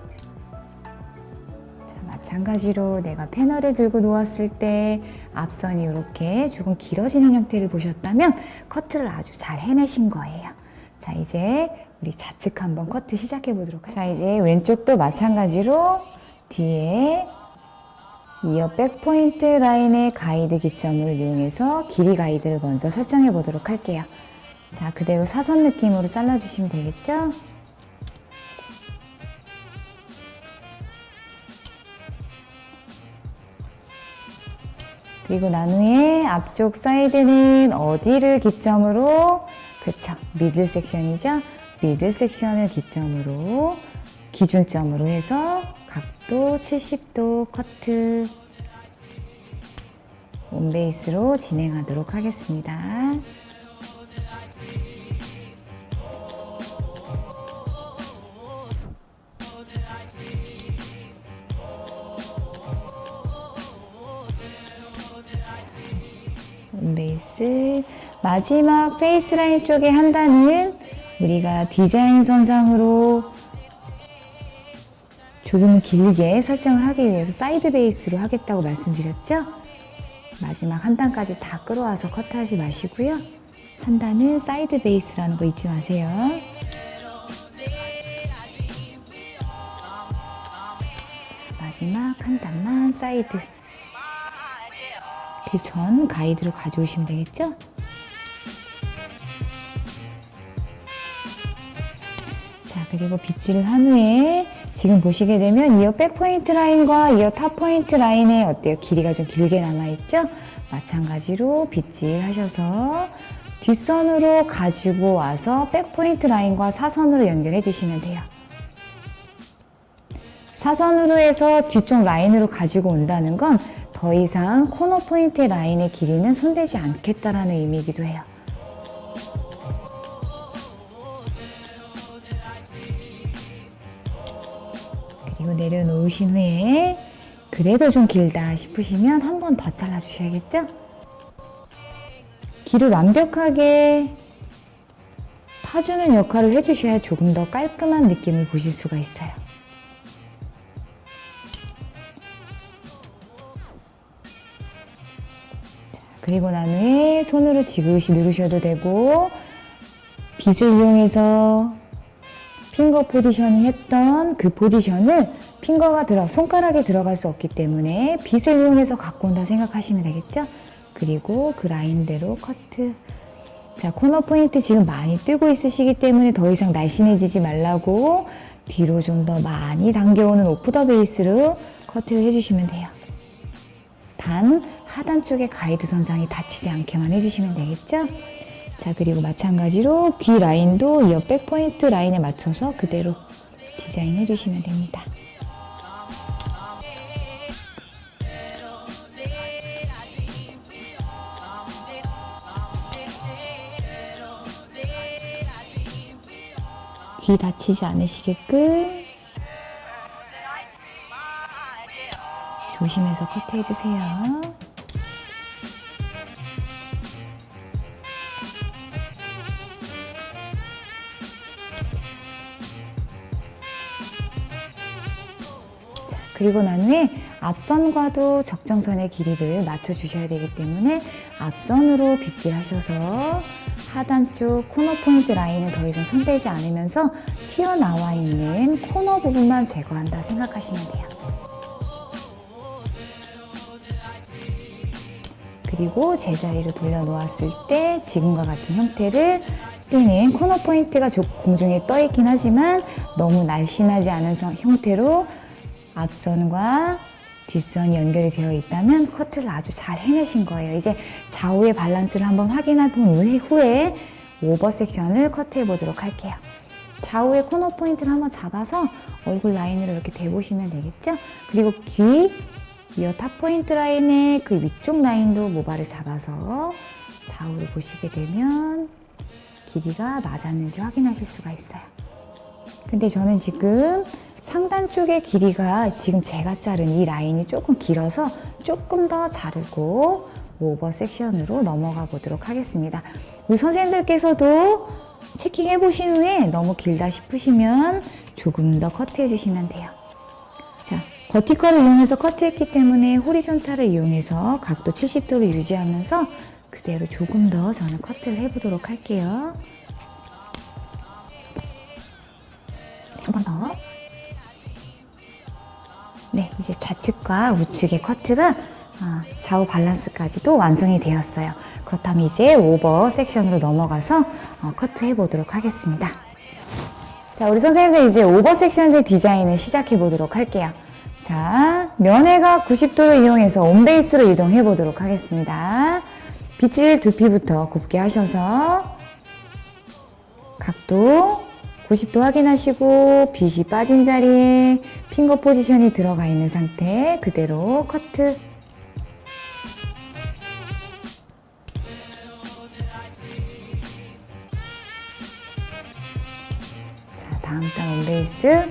자, 마찬가지로 내가 패널을 들고 놓았을 때 앞선이 이렇게 조금 길어지는 형태를 보셨다면 커트를 아주 잘 해내신 거예요. 자, 이제 우리 좌측 한번 커트 시작해 보도록 할게요. 자, 이제 왼쪽도 마찬가지로 뒤에 이어 백포인트 라인의 가이드 기점을 이용해서 길이 가이드를 먼저 설정해 보도록 할게요. 자, 그대로 사선 느낌으로 잘라주시면 되겠죠? 그리고 난 후에 앞쪽 사이드는 어디를 기점으로, 그쵸, 미들 섹션이죠? 미들 섹션을 기점으로, 기준점으로 해서 각도 70도 커트. 온베이스로 진행하도록 하겠습니다. 온베이스. 마지막 페이스라인 쪽에 한 단은 우리가 디자인 선상으로 조금 길게 설정을 하기 위해서 사이드 베이스로 하겠다고 말씀드렸죠? 마지막 한 단까지 다 끌어와서 커트하지 마시고요. 한 단은 사이드 베이스라는 거 잊지 마세요. 마지막 한 단만 사이드. 그 전 가이드로 가져오시면 되겠죠? 자, 그리고 빗질을 한 후에 지금 보시게 되면 이어 백포인트 라인과 이어 탑포인트 라인에 어때요? 길이가 좀 길게 남아있죠? 마찬가지로 빗질 하셔서 뒷선으로 가지고 와서 백포인트 라인과 사선으로 연결해 주시면 돼요. 사선으로 해서 뒤쪽 라인으로 가지고 온다는 건 더 이상 코너 포인트 라인의 길이는 손대지 않겠다라는 의미이기도 해요. 그리고 내려놓으신 후에 그래도 좀 길다 싶으시면 한 번 더 잘라주셔야겠죠? 길을 완벽하게 파주는 역할을 해주셔야 조금 더 깔끔한 느낌을 보실 수가 있어요. 자, 그리고 난 후에 손으로 지그시 누르셔도 되고, 빗을 이용해서 핑거 포지셔닝 했던 그 포지션을 손가락에 들어갈 수 없기 때문에 빗을 이용해서 갖고 온다 생각하시면 되겠죠? 그리고 그 라인대로 커트. 자, 코너 포인트 지금 많이 뜨고 있으시기 때문에 더 이상 날씬해지지 말라고 뒤로 좀 더 많이 당겨오는 오프 더 베이스로 커트를 해주시면 돼요. 단 하단 쪽에 가이드 선상이 닫히지 않게만 해주시면 되겠죠? 자, 그리고 마찬가지로 귀 라인도 이어 백 포인트 라인에 맞춰서 그대로 디자인 해주시면 됩니다. 귀 다치지 않으시게끔 조심해서 커트해주세요. 그리고 난 후에 앞선과도 적정선의 길이를 맞춰주셔야 되기 때문에 앞선으로 빗질하셔서 하단 쪽 코너 포인트 라인은 더 이상 손대지 않으면서 튀어나와 있는 코너 부분만 제거한다 생각하시면 돼요. 그리고 제자리로 돌려놓았을 때 지금과 같은 형태를 뜨는 코너 포인트가 공중에 떠 있긴 하지만 너무 날씬하지 않은 형태로 앞선과 뒷선이 연결이 되어 있다면 커트를 아주 잘 해내신 거예요. 이제 좌우의 밸런스를 한번 확인해 본 후에 오버 섹션을 커트해 보도록 할게요. 좌우의 코너 포인트를 한번 잡아서 얼굴 라인으로 이렇게 대보시면 되겠죠? 그리고 귀, 이어 탑 포인트 라인의 그 위쪽 라인도 모발을 잡아서 좌우를 보시게 되면 길이가 맞았는지 확인하실 수가 있어요. 근데 저는 지금 상단 쪽의 길이가 지금 제가 자른 이 라인이 조금 길어서 조금 더 자르고 오버 섹션으로 넘어가 보도록 하겠습니다. 우리 선생님들께서도 체킹해 보신 후에 너무 길다 싶으시면 조금 더 커트해 주시면 돼요. 자, 버티컬을 이용해서 커트했기 때문에 호리존탈을 이용해서 각도 70도를 유지하면서 그대로 조금 더 저는 커트를 해보도록 할게요. 한 번 더. 네, 이제 좌측과 우측의 커트가 좌우 밸런스까지도 완성이 되었어요. 그렇다면 이제 오버 섹션으로 넘어가서 커트해 보도록 하겠습니다. 자, 우리 선생님들 이제 오버 섹션의 디자인을 시작해 보도록 할게요. 자, 면회각 90도를 이용해서 온베이스로 이동해 보도록 하겠습니다. 빗질 두피부터 곱게 하셔서 각도 90도 확인하시고 빗이 빠진 자리에 핑거 포지션이 들어가 있는 상태 그대로 커트. 자, 다음 단 온베이스.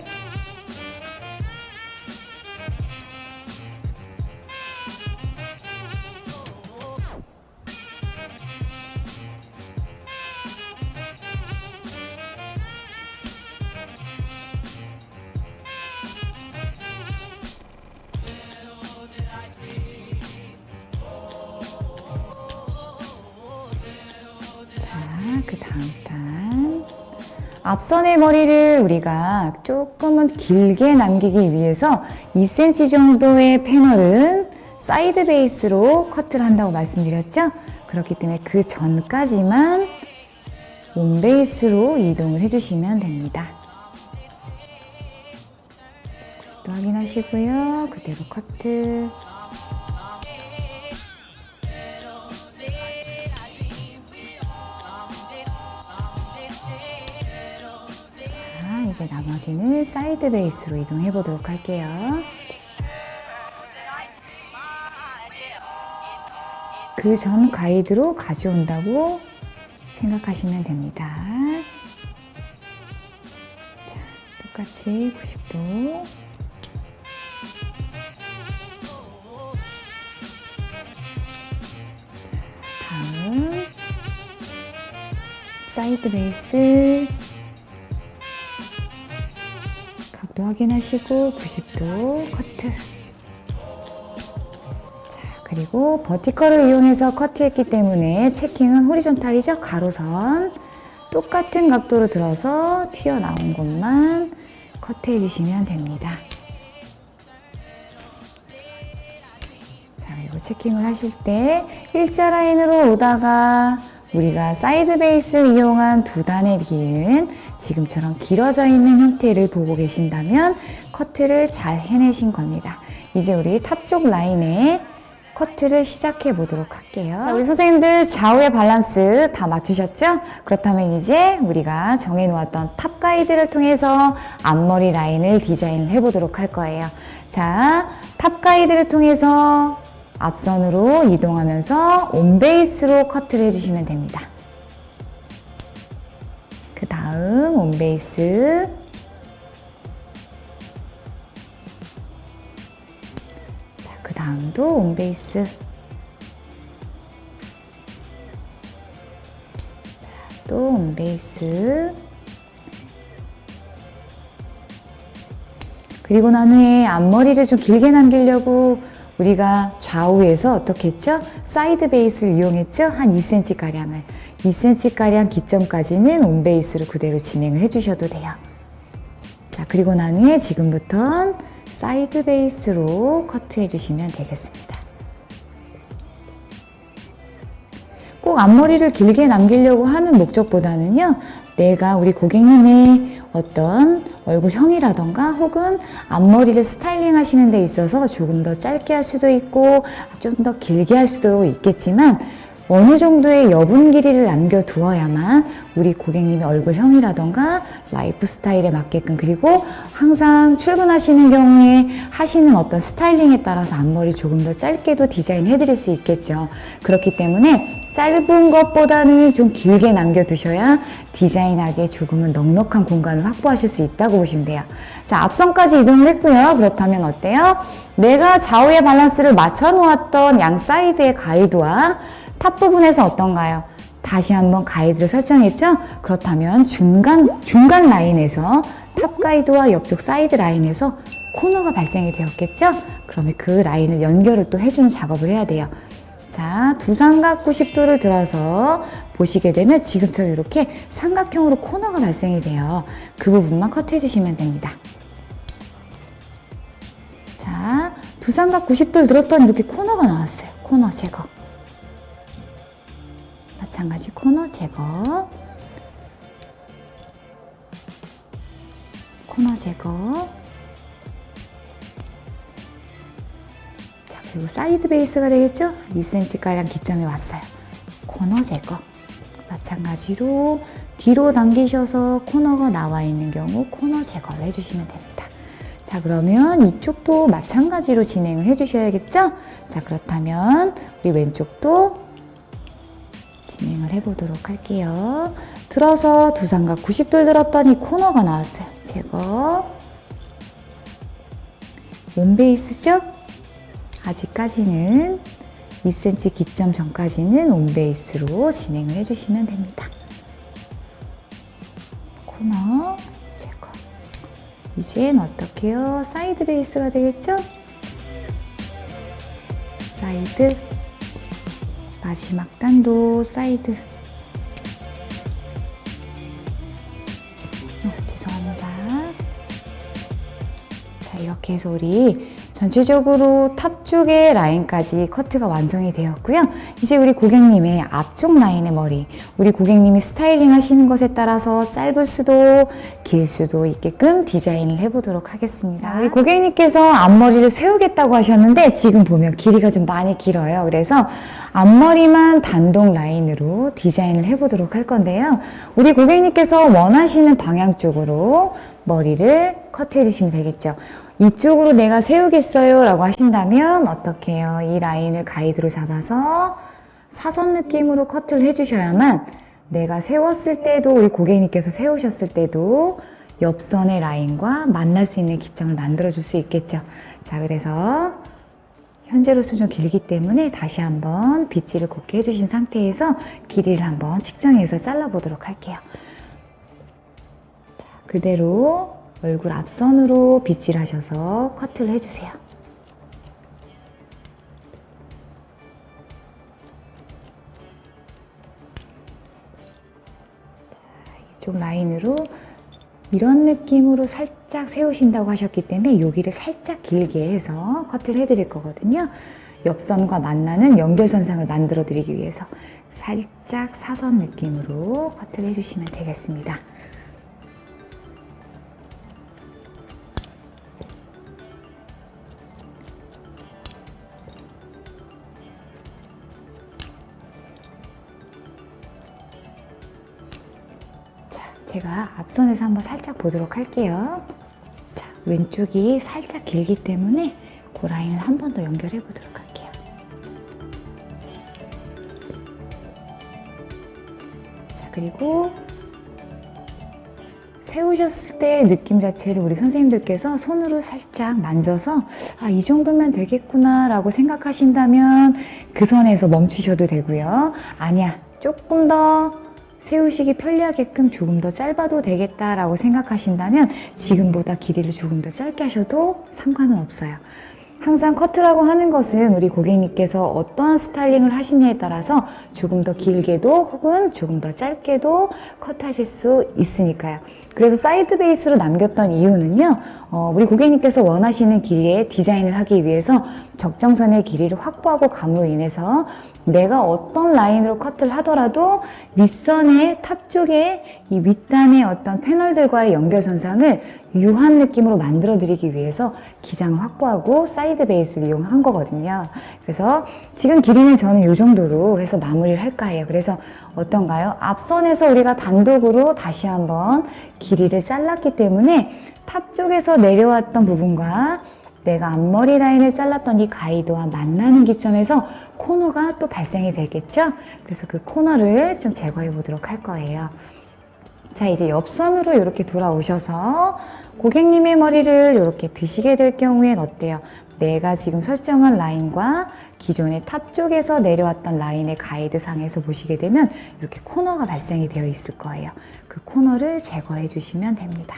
그 다음 단 앞선의 머리를 우리가 조금은 길게 남기기 위해서 2cm 정도의 패널은 사이드 베이스로 커트를 한다고 말씀드렸죠? 그렇기 때문에 그 전까지만 온 베이스로 이동을 해주시면 됩니다. 또 확인하시고요. 그대로 커트. 이제 나머지는 사이드 베이스로 이동해 보도록 할게요. 그 전 가이드로 가져온다고 생각하시면 됩니다. 자, 똑같이 90도. 사이드 베이스 각도 확인하시고 90도 커트. 자, 그리고 버티컬을 이용해서 커트했기 때문에 체킹은 호리존탈이죠. 가로선 똑같은 각도로 들어서 튀어나온 곳만 커트해 주시면 됩니다. 자, 그리고 체킹을 하실 때 일자 라인으로 오다가 우리가 사이드 베이스를 이용한 두 단의 길은 지금처럼 길어져 있는 형태를 보고 계신다면 커트를 잘 해내신 겁니다. 이제 우리 탑 쪽 라인에 커트를 시작해 보도록 할게요. 자, 우리 선생님들 좌우의 밸런스 다 맞추셨죠? 그렇다면 이제 우리가 정해놓았던 탑 가이드를 통해서 앞머리 라인을 디자인을 해보도록 할 거예요. 자, 탑 가이드를 통해서 앞선으로 이동하면서 온베이스로 커트를 해주시면 됩니다. 그 다음 온베이스, 자, 그 다음도 온베이스, 또 온베이스, 그리고 난 후에 앞머리를 좀 길게 남기려고 우리가 좌우에서 어떻게 했죠? 사이드 베이스를 이용했죠? 한 2cm가량을. 2cm가량 기점까지는 온베이스로 그대로 진행을 해주셔도 돼요. 자, 그리고 난 후에 지금부턴 사이드 베이스로 커트해 주시면 되겠습니다. 꼭 앞머리를 길게 남기려고 하는 목적보다는요, 내가 우리 고객님의 어떤 얼굴형이라던가 혹은 앞머리를 스타일링 하시는 데 있어서 조금 더 짧게 할 수도 있고 좀 더 길게 할 수도 있겠지만 어느 정도의 여분 길이를 남겨두어야만 우리 고객님의 얼굴형이라던가 라이프 스타일에 맞게끔, 그리고 항상 출근하시는 경우에 하시는 어떤 스타일링에 따라서 앞머리 조금 더 짧게도 디자인 해드릴 수 있겠죠. 그렇기 때문에 짧은 것보다는 좀 길게 남겨두셔야 디자인하기에 조금은 넉넉한 공간을 확보하실 수 있다고 보시면 돼요. 자, 앞선까지 이동을 했고요. 그렇다면 어때요? 내가 좌우의 밸런스를 맞춰 놓았던 양 사이드의 가이드와 탑 부분에서 어떤가요? 다시 한번 가이드를 설정했죠? 그렇다면 중간 라인에서 탑 가이드와 옆쪽 사이드 라인에서 코너가 발생이 되었겠죠? 그러면 그 라인을 연결을 또 해주는 작업을 해야 돼요. 자, 두 삼각 90도를 들어서 보시게 되면 지금처럼 이렇게 삼각형으로 코너가 발생이 돼요. 그 부분만 커트해 주시면 됩니다. 자, 두 삼각 90도를 들었더니 이렇게 코너가 나왔어요. 코너 제거. 마찬가지 코너 제거. 코너 제거. 자, 그리고 사이드 베이스가 되겠죠? 2cm가량 기점이 왔어요. 코너 제거. 마찬가지로 뒤로 당기셔서 코너가 나와 있는 경우 코너 제거를 해주시면 됩니다. 자, 그러면 이쪽도 마찬가지로 진행을 해주셔야겠죠? 자, 그렇다면 우리 왼쪽도 진행을 해보도록 할게요. 들어서 두 삼각 90도를 들었더니 코너가 나왔어요. 제거. 온베이스죠? 아직까지는 2cm 기점 전까지는 온베이스로 진행을 해주시면 됩니다. 코너 제거. 이젠 어떻게 해요? 사이드 베이스가 되겠죠? 사이드. 마지막 단도 사이드. 죄송합니다. 자, 이렇게 해서 우리 전체적으로 탑 쪽의 라인까지 커트가 완성이 되었고요. 이제 우리 고객님의 앞쪽 라인의 머리, 우리 고객님이 스타일링 하시는 것에 따라서 짧을 수도 길 수도 있게끔 디자인을 해보도록 하겠습니다. 우리 고객님께서 앞머리를 세우겠다고 하셨는데 지금 보면 길이가 좀 많이 길어요. 그래서 앞머리만 단독 라인으로 디자인을 해보도록 할 건데요. 우리 고객님께서 원하시는 방향 쪽으로 머리를 커트해 주시면 되겠죠. 이쪽으로 내가 세우겠어요 라고 하신다면 어떻게 해요? 이 라인을 가이드로 잡아서 사선 느낌으로 커트를 해주셔야만 내가 세웠을 때도, 우리 고객님께서 세우셨을 때도 옆선의 라인과 만날 수 있는 기점을 만들어 줄 수 있겠죠. 자, 그래서 현재로서 좀 길기 때문에 다시 한번 빗질을 곱게 해주신 상태에서 길이를 한번 측정해서 잘라보도록 할게요. 자, 그대로 얼굴 앞선으로 빗질하셔서 커트를 해주세요. 이쪽 라인으로 이런 느낌으로 살짝 세우신다고 하셨기 때문에 여기를 살짝 길게 해서 커트를 해드릴 거거든요. 옆선과 만나는 연결선상을 만들어 드리기 위해서 살짝 사선 느낌으로 커트를 해주시면 되겠습니다. 제가 앞선에서 한번 살짝 보도록 할게요. 자, 왼쪽이 살짝 길기 때문에 그 라인을 한 번 더 연결해 보도록 할게요. 자, 그리고 세우셨을 때의 느낌 자체를 우리 선생님들께서 손으로 살짝 만져서 아, 이 정도면 되겠구나 라고 생각하신다면 그 선에서 멈추셔도 되고요. 아니야, 조금 더 세우시기 편리하게끔 조금 더 짧아도 되겠다라고 생각하신다면 지금보다 길이를 조금 더 짧게 하셔도 상관은 없어요. 항상 커트라고 하는 것은 우리 고객님께서 어떠한 스타일링을 하시냐에 따라서 조금 더 길게도 혹은 조금 더 짧게도 커트하실 수 있으니까요. 그래서 사이드 베이스로 남겼던 이유는요, 우리 고객님께서 원하시는 길이의 디자인을 하기 위해서 적정선의 길이를 확보하고 감으로 인해서 내가 어떤 라인으로 커트를 하더라도 윗선의 탑 쪽에 이 윗단의 어떤 패널들과의 연결선상을 유한 느낌으로 만들어 드리기 위해서 기장을 확보하고 사이드 베이스를 이용한 거거든요. 그래서 지금 길이는 저는 이 정도로 해서 마무리를 할까 해요. 그래서 어떤가요? 앞선에서 우리가 단독으로 다시 한번 길이를 잘랐기 때문에 탑 쪽에서 내려왔던 부분과 내가 앞머리 라인을 잘랐던 이 가이드와 만나는 기점에서 코너가 또 발생이 되겠죠? 그래서 그 코너를 좀 제거해 보도록 할 거예요. 자, 이제 옆선으로 이렇게 돌아오셔서 고객님의 머리를 이렇게 드시게 될 경우엔 어때요? 내가 지금 설정한 라인과 기존의 탑 쪽에서 내려왔던 라인의 가이드상에서 보시게 되면 이렇게 코너가 발생이 되어 있을 거예요. 그 코너를 제거해 주시면 됩니다.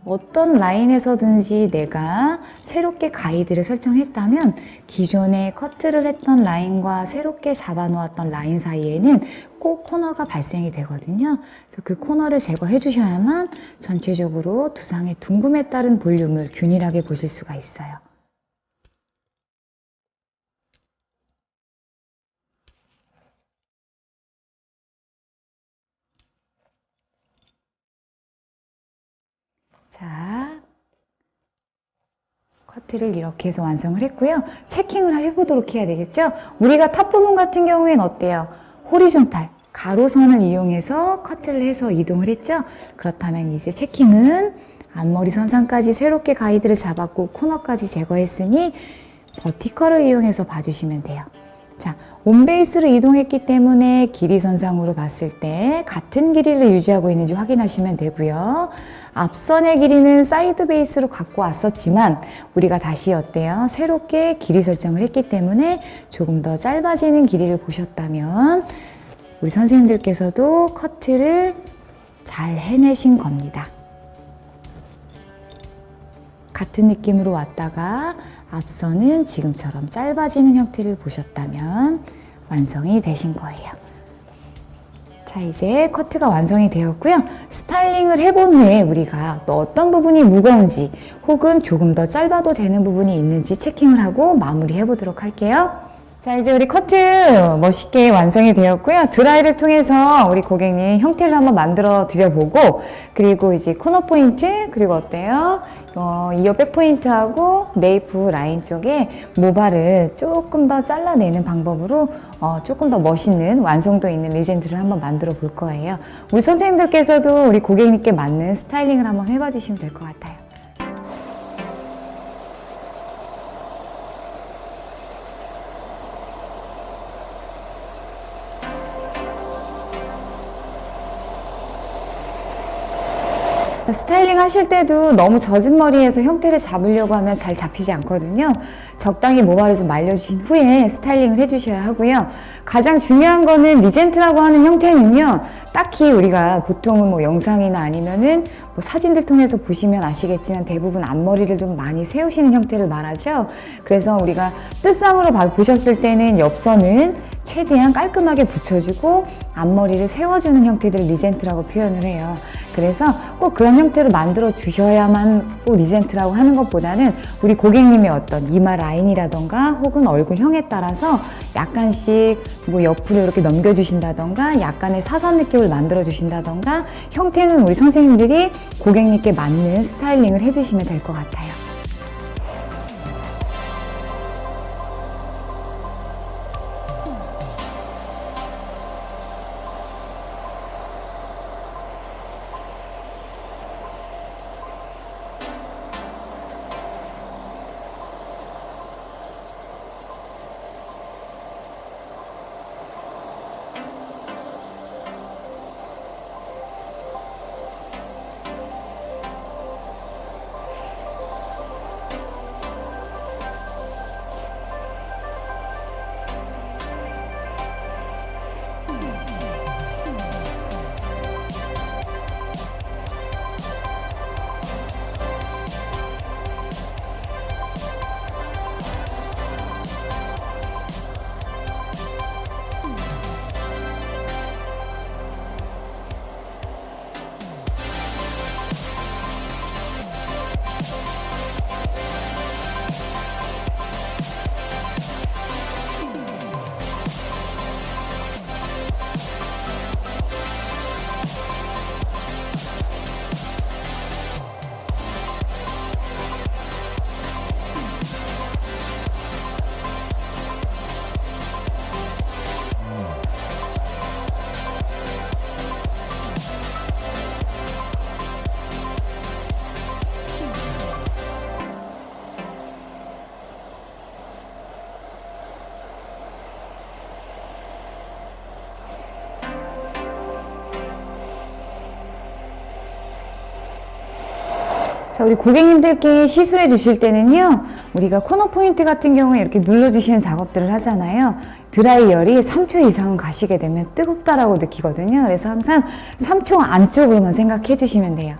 어떤 라인에서든지 내가 새롭게 가이드를 설정했다면 기존에 커트를 했던 라인과 새롭게 잡아놓았던 라인 사이에는 꼭 코너가 발생이 되거든요. 그래서 그 코너를 제거해 주셔야만 전체적으로 두상의 둥금에 따른 볼륨을 균일하게 보실 수가 있어요. 자, 커트를 이렇게 해서 완성을 했고요. 체킹을 해보도록 해야 되겠죠? 우리가 탑 부분 같은 경우에는 어때요? 호리존탈, 가로선을 이용해서 커트를 해서 이동을 했죠? 그렇다면 이제 체킹은 앞머리 선상까지 새롭게 가이드를 잡았고 코너까지 제거했으니 버티컬을 이용해서 봐주시면 돼요. 자, 온베이스로 이동했기 때문에 길이 선상으로 봤을 때 같은 길이를 유지하고 있는지 확인하시면 되고요. 앞선의 길이는 사이드 베이스로 갖고 왔었지만 우리가 다시 어때요? 새롭게 길이 설정을 했기 때문에 조금 더 짧아지는 길이를 보셨다면 우리 선생님들께서도 커트를 잘 해내신 겁니다. 같은 느낌으로 왔다가 앞선은 지금처럼 짧아지는 형태를 보셨다면 완성이 되신 거예요. 자, 이제 커트가 완성이 되었고요. 스타일링을 해본 후에 우리가 또 어떤 부분이 무거운지 혹은 조금 더 짧아도 되는 부분이 있는지 체킹을 하고 마무리해 보도록 할게요. 자, 이제 우리 커트 멋있게 완성이 되었고요. 드라이를 통해서 우리 고객님 형태를 한번 만들어 드려보고, 그리고 이제 코너 포인트, 그리고 어때요? 이어 백 포인트하고 네이프 라인 쪽에 모발을 조금 더 잘라내는 방법으로 조금 더 멋있는 완성도 있는 리젠트를 한번 만들어 볼 거예요. 우리 선생님들께서도 우리 고객님께 맞는 스타일링을 한번 해봐 주시면 될 것 같아요. 스타일링 하실 때도 너무 젖은 머리에서 형태를 잡으려고 하면 잘 잡히지 않거든요. 적당히 모발을 좀 말려주신 후에 스타일링을 해주셔야 하고요. 가장 중요한 거는 리젠트라고 하는 형태는요, 딱히 우리가 보통은 뭐 영상이나 아니면은 뭐 사진들 통해서 보시면 아시겠지만 대부분 앞머리를 좀 많이 세우시는 형태를 말하죠. 그래서 우리가 뜻상으로 보셨을 때는 옆선은 최대한 깔끔하게 붙여주고 앞머리를 세워주는 형태들을 리젠트라고 표현을 해요. 그래서 꼭 그런 형태로 만들어 주셔야만 꼭 리젠트라고 하는 것보다는 우리 고객님의 어떤 이마 라인이라던가 혹은 얼굴형에 따라서 약간씩 뭐 옆으로 이렇게 넘겨주신다던가 약간의 사선 느낌을 만들어 주신다던가 형태는 우리 선생님들이 고객님께 맞는 스타일링을 해주시면 될 것 같아요. 자, 우리 고객님들께 시술해 주실 때는요, 우리가 코너 포인트 같은 경우에 이렇게 눌러주시는 작업들을 하잖아요. 드라이열이 3초 이상은 가시게 되면 뜨겁다라고 느끼거든요. 그래서 항상 3초 안쪽으로만 생각해 주시면 돼요.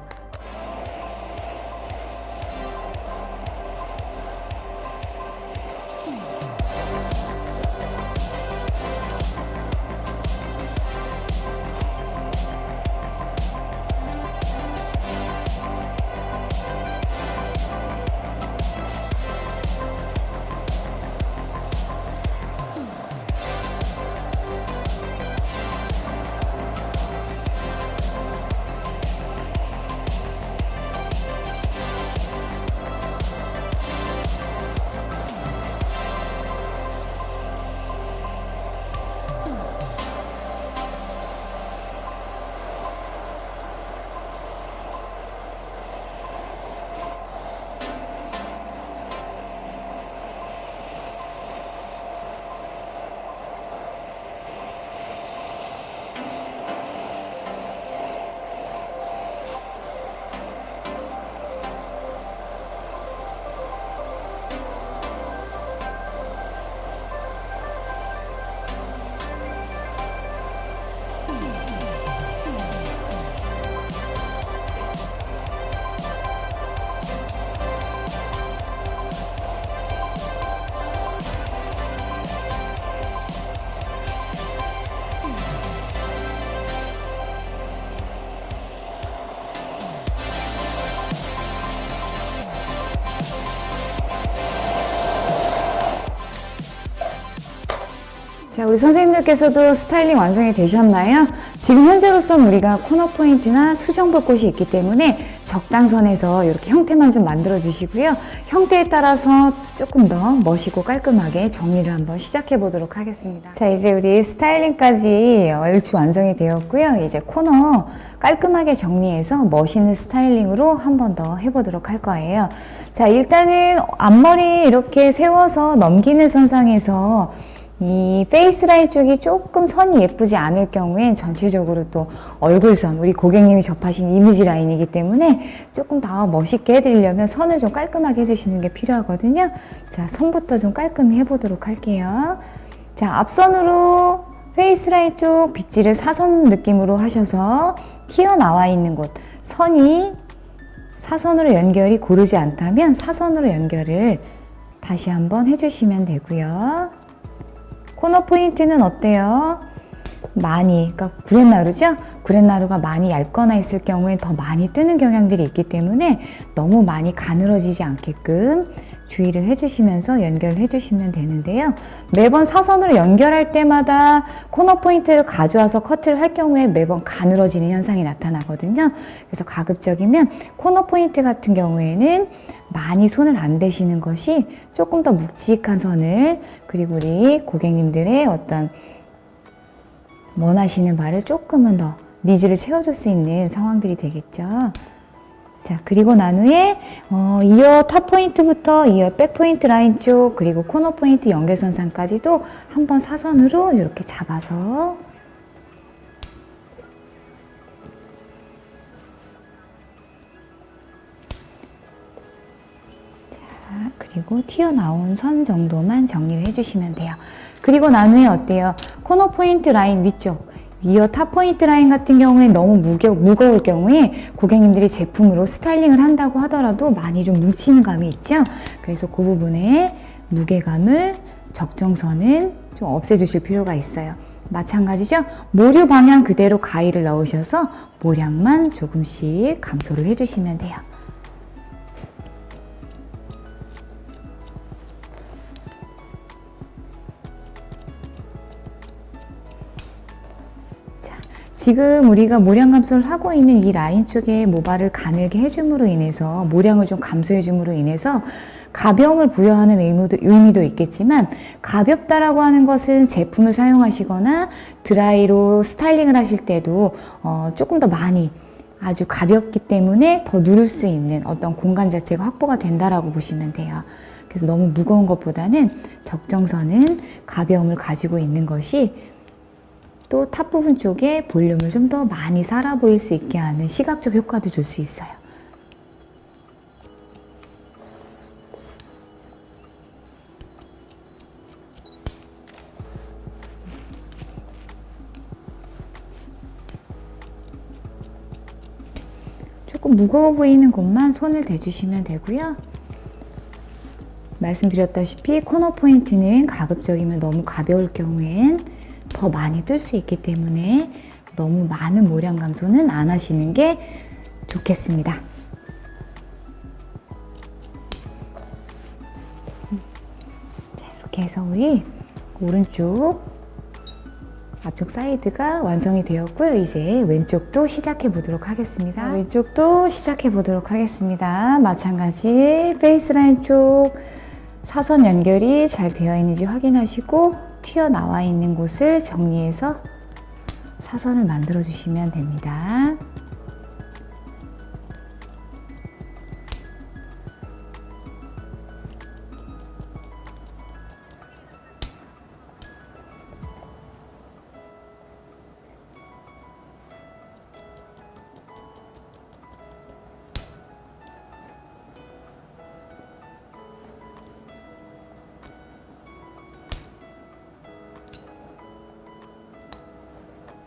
자, 우리 선생님들께서도 스타일링 완성이 되셨나요? 지금 현재로서는 우리가 코너 포인트나 수정볼곳이 있기 때문에 적당선에서 이렇게 형태만 좀 만들어 주시고요. 형태에 따라서 조금 더 멋있고 깔끔하게 정리를 한번 시작해 보도록 하겠습니다. 자, 이제 우리 스타일링까지 얼추 완성이 되었고요. 이제 코너 깔끔하게 정리해서 멋있는 스타일링으로 한 번 더 해보도록 할 거예요. 자, 일단은 앞머리 이렇게 세워서 넘기는 선상에서 이 페이스라인 쪽이 조금 선이 예쁘지 않을 경우엔 전체적으로 또 얼굴선, 우리 고객님이 접하신 이미지 라인이기 때문에 조금 더 멋있게 해드리려면 선을 좀 깔끔하게 해주시는 게 필요하거든요. 자, 선부터 좀 깔끔히 해보도록 할게요. 자, 앞선으로 페이스라인 쪽 빗질을 사선 느낌으로 하셔서 튀어나와 있는 곳, 선이 사선으로 연결이 고르지 않다면 사선으로 연결을 다시 한번 해주시면 되고요. 코너 포인트는 어때요? 많이, 그러니까 구렛나루죠? 구렛나루가 많이 얇거나 있을 경우에 더 많이 뜨는 경향들이 있기 때문에 너무 많이 가늘어지지 않게끔 주의를 해주시면서 연결을 해주시면 되는데요. 매번 사선으로 연결할 때마다 코너 포인트를 가져와서 커트를 할 경우에 매번 가늘어지는 현상이 나타나거든요. 그래서 가급적이면 코너 포인트 같은 경우에는 많이 손을 안 대시는 것이 조금 더 묵직한 선을, 그리고 우리 고객님들의 어떤 원하시는 바를 조금은 더 니즈를 채워줄 수 있는 상황들이 되겠죠. 자, 그리고 난 후에 이어 탑 포인트부터 이어 백 포인트 라인 쪽, 그리고 코너 포인트 연결선상까지도 한번 사선으로 이렇게 잡아서 자, 그리고 튀어나온 선 정도만 정리를 해주시면 돼요. 그리고 난 후에 어때요? 코너 포인트 라인 위쪽, 이어 탑 포인트 라인 같은 경우에 너무 무거울 경우에 고객님들이 제품으로 스타일링을 한다고 하더라도 많이 좀 뭉치는 감이 있죠. 그래서 그 부분에 무게감을, 적정선은 좀 없애주실 필요가 있어요. 마찬가지죠. 모류 방향 그대로 가위를 넣으셔서 모량만 조금씩 감소를 해주시면 돼요. 지금 우리가 모량 감소를 하고 있는 이 라인 쪽에 모발을 가늘게 해줌으로 인해서, 모량을 좀 감소해 줌으로 인해서 가벼움을 부여하는 의미도 있겠지만, 가볍다라고 하는 것은 제품을 사용하시거나 드라이로 스타일링을 하실 때도 조금 더 많이 아주 가볍기 때문에 더 누를 수 있는 어떤 공간 자체가 확보가 된다라고 보시면 돼요. 그래서 너무 무거운 것보다는 적정선은 가벼움을 가지고 있는 것이 또 탑 부분 쪽에 볼륨을 좀 더 많이 살아 보일 수 있게 하는 시각적 효과도 줄 수 있어요. 조금 무거워 보이는 곳만 손을 대주시면 되고요. 말씀드렸다시피 코너 포인트는 가급적이면 너무 가벼울 경우엔 더 많이 뜰 수 있기 때문에 너무 많은 모량 감소는 안 하시는 게 좋겠습니다. 자, 이렇게 해서 우리 오른쪽 앞쪽 사이드가 완성이 되었고요. 이제 왼쪽도 시작해 보도록 하겠습니다. 자, 왼쪽도 시작해 보도록 하겠습니다. 마찬가지 페이스라인 쪽 사선 연결이 잘 되어 있는지 확인하시고 튀어나와 있는 곳을 정리해서 사선을 만들어 주시면 됩니다.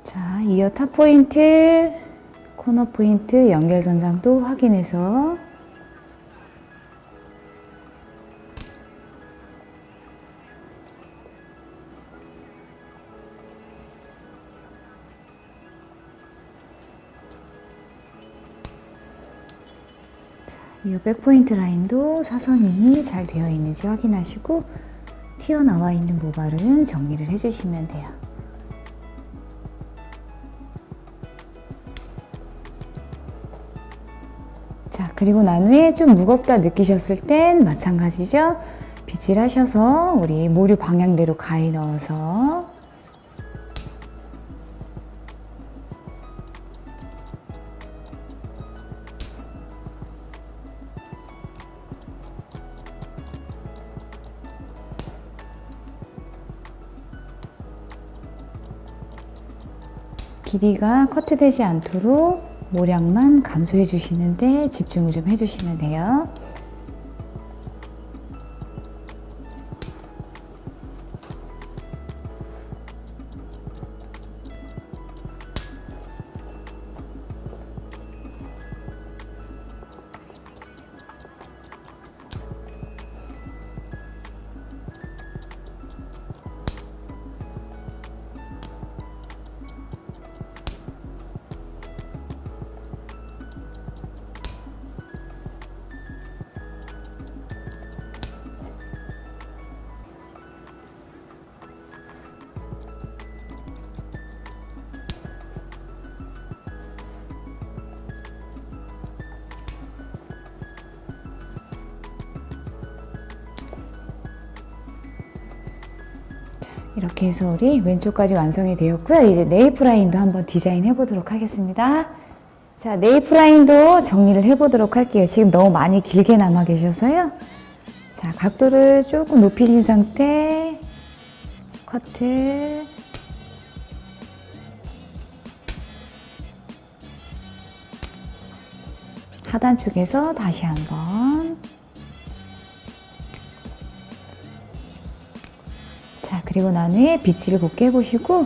자, 이어 탑 포인트, 코너 포인트 연결선상도 확인해서 이 백포인트 라인도 사선이 잘 되어 있는지 확인하시고 튀어나와 있는 모발은 정리를 해주시면 돼요. 자, 그리고 난 후에 좀 무겁다 느끼셨을 땐 마찬가지죠. 빗질하셔서 우리 모류 방향대로 가위 넣어서 길이가 커트되지 않도록 모량만 감소해 주시는데 집중을 좀 해주시면 돼요. 이렇게 해서 우리 왼쪽까지 완성이 되었고요. 이제 네이프 라인도 한번 디자인 해보도록 하겠습니다. 자, 네이프 라인도 정리를 해보도록 할게요. 지금 너무 많이 길게 남아 계셔서요. 자, 각도를 조금 높이신 상태, 커트. 하단 쪽에서 다시 한번. 자, 그리고 난 후에 빗질을 곱게 해보시고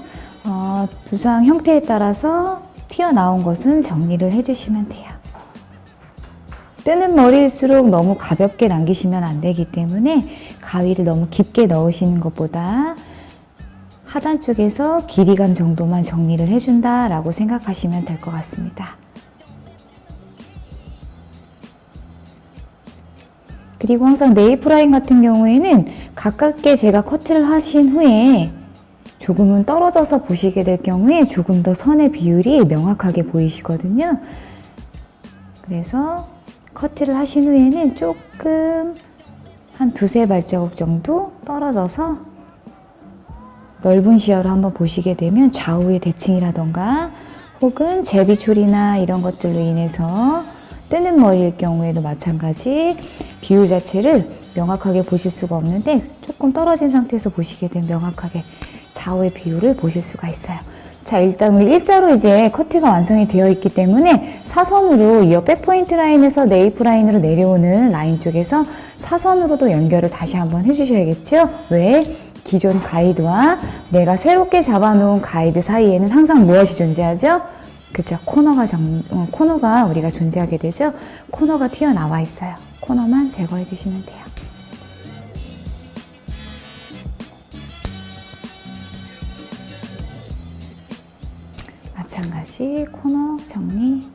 두상 형태에 따라서 튀어나온 것은 정리를 해주시면 돼요. 뜨는 머리일수록 너무 가볍게 남기시면 안 되기 때문에 가위를 너무 깊게 넣으시는 것보다 하단 쪽에서 길이감 정도만 정리를 해준다 라고 생각하시면 될 것 같습니다. 그리고 항상 네이프 라인 같은 경우에는 가깝게 제가 커트를 하신 후에 조금은 떨어져서 보시게 될 경우에 조금 더 선의 비율이 명확하게 보이시거든요. 그래서 커트를 하신 후에는 조금 한 두세 발자국 정도 떨어져서 넓은 시야로 한번 보시게 되면 좌우의 대칭이라던가 혹은 제비줄이나 이런 것들로 인해서 뜨는 머리일 경우에도 마찬가지 비율 자체를 명확하게 보실 수가 없는데 조금 떨어진 상태에서 보시게 되면 명확하게 좌우의 비율을 보실 수가 있어요. 자, 일단 우리 일자로 이제 커트가 완성이 되어 있기 때문에 사선으로 이어 백포인트 라인에서 네이프 라인으로 내려오는 라인 쪽에서 사선으로도 연결을 다시 한번 해주셔야겠죠? 왜? 기존 가이드와 내가 새롭게 잡아놓은 가이드 사이에는 항상 무엇이 존재하죠? 그쵸? 코너가 우리가 존재하게 되죠? 코너가 튀어나와 있어요. 코너만 제거해 주시면 돼요. 마찬가지 코너 정리.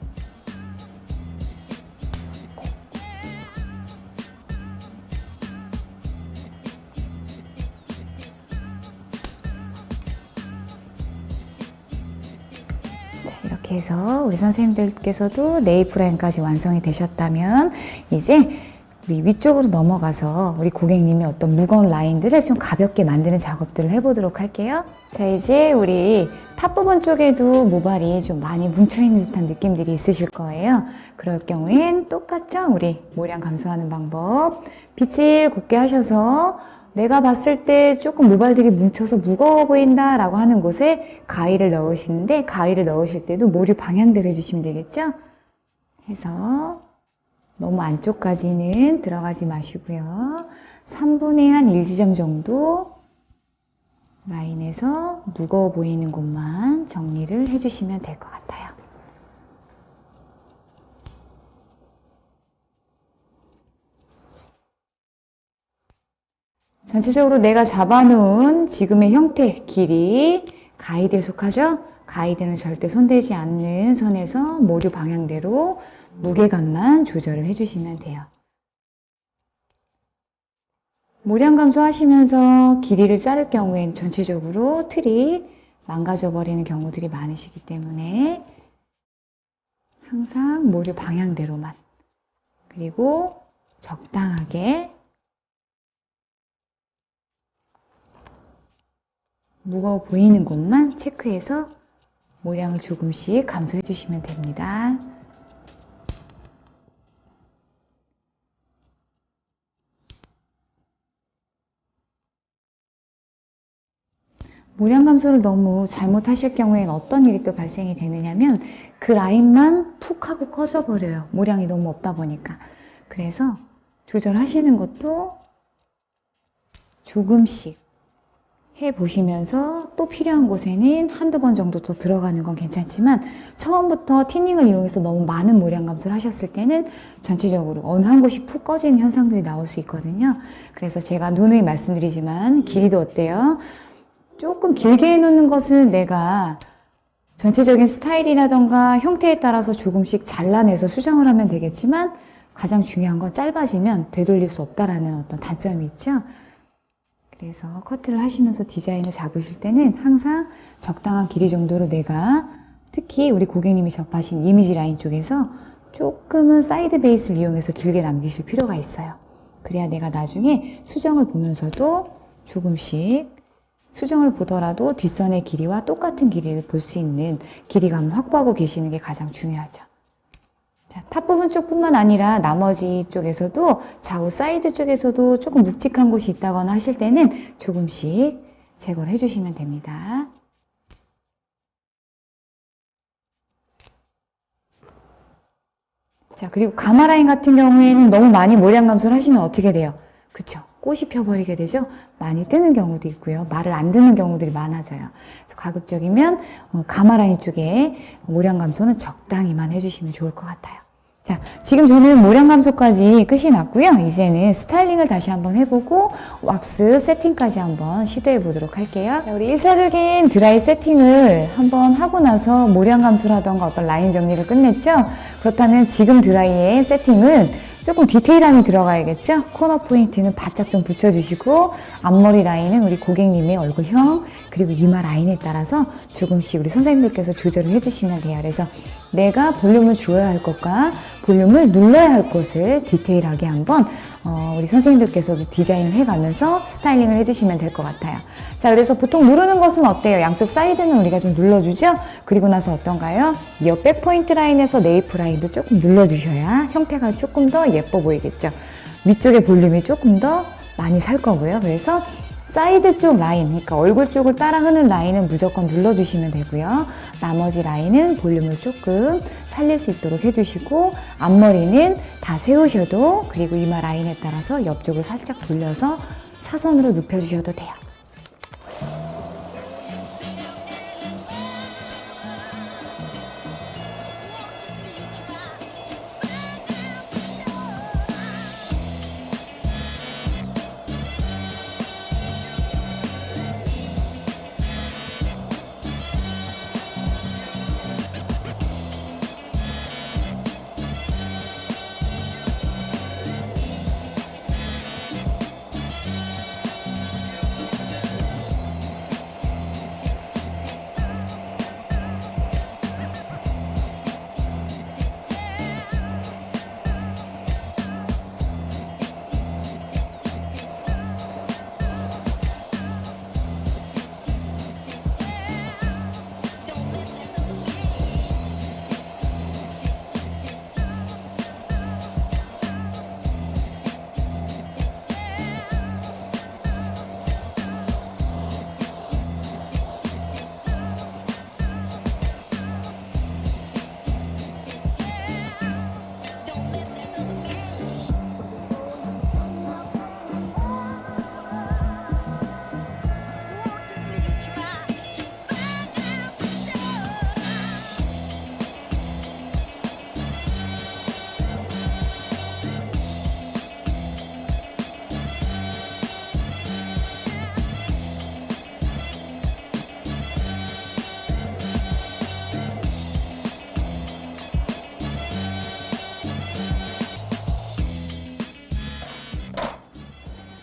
이렇게 해서 우리 선생님들께서도 네이프 라인까지 완성이 되셨다면 이제 우리 위쪽으로 넘어가서 우리 고객님의 어떤 무거운 라인들을 좀 가볍게 만드는 작업들을 해보도록 할게요. 자, 이제 우리 탑 부분 쪽에도 모발이 좀 많이 뭉쳐있는 듯한 느낌들이 있으실 거예요. 그럴 경우엔 똑같죠? 우리 모량 감소하는 방법. 빗질 곱게 하셔서 내가 봤을 때 조금 모발들이 뭉쳐서 무거워 보인다 라고 하는 곳에 가위를 넣으시는데 가위를 넣으실 때도 모류 방향대로 해주시면 되겠죠? 해서 너무 안쪽까지는 들어가지 마시고요. 3분의 한 1지점 정도 라인에서 무거워 보이는 곳만 정리를 해주시면 될 것 같아요. 전체적으로 내가 잡아놓은 지금의 형태, 길이 가이드에 속하죠? 가이드는 절대 손대지 않는 선에서 모류 방향대로 무게감만 조절을 해주시면 돼요. 모량 감소하시면서 길이를 자를 경우엔 전체적으로 틀이 망가져 버리는 경우들이 많으시기 때문에 항상 모류 방향대로만 그리고 적당하게 무거워 보이는 곳만 체크해서 모량을 조금씩 감소해 주시면 됩니다. 모량 감소를 너무 잘못하실 경우에는 어떤 일이 또 발생이 되느냐면 그 라인만 푹 하고 커져버려요. 모량이 너무 없다 보니까. 그래서 조절하시는 것도 조금씩 해보시면서 또 필요한 곳에는 한두 번 정도 더 들어가는 건 괜찮지만 처음부터 틴닝을 이용해서 너무 많은 모량 감소를 하셨을 때는 전체적으로 어느 한 곳이 푹 꺼지는 현상들이 나올 수 있거든요. 그래서 제가 누누이 말씀드리지만 길이도 어때요? 조금 길게 해놓는 것은 내가 전체적인 스타일이라던가 형태에 따라서 조금씩 잘라내서 수정을 하면 되겠지만 가장 중요한 건 짧아지면 되돌릴 수 없다라는 어떤 단점이 있죠. 그래서 커트를 하시면서 디자인을 잡으실 때는 항상 적당한 길이 정도로 내가 특히 우리 고객님이 접하신 이미지 라인 쪽에서 조금은 사이드 베이스를 이용해서 길게 남기실 필요가 있어요. 그래야 내가 나중에 수정을 보면서도 조금씩 수정을 보더라도 뒷선의 길이와 똑같은 길이를 볼 수 있는 길이감을 확보하고 계시는 게 가장 중요하죠. 자, 탑 부분 쪽뿐만 아니라 나머지 쪽에서도 좌우 사이드 쪽에서도 조금 묵직한 곳이 있다거나 하실 때는 조금씩 제거를 해주시면 됩니다. 자, 그리고 가마 라인 같은 경우에는 너무 많이 모량 감소를 하시면 어떻게 돼요? 그쵸? 꽃이 펴버리게 되죠? 많이 뜨는 경우도 있고요. 말을 안 듣는 경우들이 많아져요. 그래서 가급적이면 가마 라인 쪽에 모량 감소는 적당히만 해주시면 좋을 것 같아요. 자, 지금 저는 모량 감소까지 끝이 났고요. 이제는 스타일링을 다시 한번 해보고 왁스 세팅까지 한번 시도해 보도록 할게요. 자, 우리 1차적인 드라이 세팅을 한번 하고 나서 모량 감소라던가 어떤 라인 정리를 끝냈죠? 그렇다면 지금 드라이의 세팅은 조금 디테일함이 들어가야겠죠? 코너 포인트는 바짝 좀 붙여주시고 앞머리 라인은 우리 고객님의 얼굴형 그리고 이마 라인에 따라서 조금씩 우리 선생님들께서 조절을 해주시면 돼요. 그래서 내가 볼륨을 주어야 할 것과 볼륨을 눌러야 할 곳을 디테일하게 한번 우리 선생님들께서도 디자인을 해가면서 스타일링을 해주시면 될 것 같아요. 자, 그래서 보통 누르는 것은 어때요? 양쪽 사이드는 우리가 좀 눌러주죠? 그리고 나서 어떤가요? 이 백포인트 라인에서 네이프 라인도 조금 눌러주셔야 형태가 조금 더 예뻐 보이겠죠? 위쪽의 볼륨이 조금 더 많이 살 거고요. 그래서 사이드 쪽 라인, 그러니까 얼굴 쪽을 따라 흐는 라인은 무조건 눌러주시면 되고요. 나머지 라인은 볼륨을 조금 살릴 수 있도록 해주시고 앞머리는 다 세우셔도 그리고 이마 라인에 따라서 옆쪽으로 살짝 돌려서 사선으로 눕혀주셔도 돼요.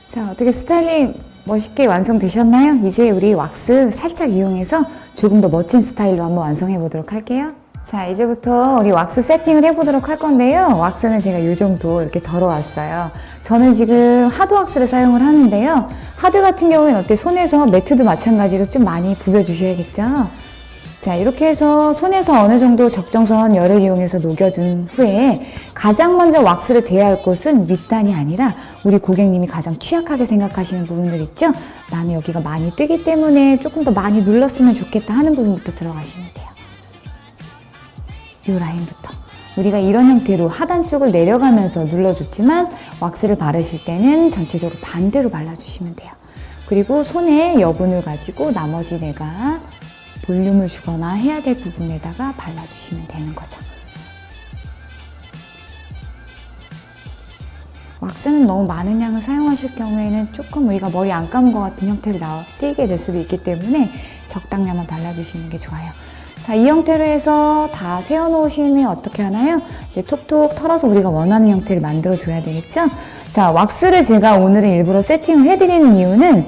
자, 어떻게 스타일링 멋있게 완성되셨나요? 이제 우리 왁스 살짝 이용해서 조금 더 멋진 스타일로 한번 완성해 보도록 할게요. 자, 이제부터 우리 왁스 세팅을 해보도록 할 건데요. 왁스는 제가 이 정도 이렇게 덜어왔어요. 저는 지금 하드 왁스를 사용을 하는데요. 하드 같은 경우에는 어때? 손에서 매트도 마찬가지로 좀 많이 부벼주셔야겠죠? 자, 이렇게 해서 손에서 어느 정도 적정선 열을 이용해서 녹여준 후에 가장 먼저 왁스를 대할 곳은 윗단이 아니라 우리 고객님이 가장 취약하게 생각하시는 부분들 있죠? 나는 여기가 많이 뜨기 때문에 조금 더 많이 눌렀으면 좋겠다 하는 부분부터 들어가시면 돼요. 이 라인부터. 우리가 이런 형태로 하단 쪽을 내려가면서 눌러줬지만 왁스를 바르실 때는 전체적으로 반대로 발라주시면 돼요. 그리고 손에 여분을 가지고 나머지 내가 볼륨을 주거나 해야 될 부분에다가 발라주시면 되는 거죠. 왁스는 너무 많은 양을 사용하실 경우에는 조금 우리가 머리 안 감은 것 같은 형태로 띄게 될 수도 있기 때문에 적당량만 발라주시는 게 좋아요. 자, 이 형태로 해서 다 세워놓으신 후에 어떻게 하나요? 이제 톡톡 털어서 우리가 원하는 형태를 만들어줘야 되겠죠? 자, 왁스를 제가 오늘은 일부러 세팅을 해드리는 이유는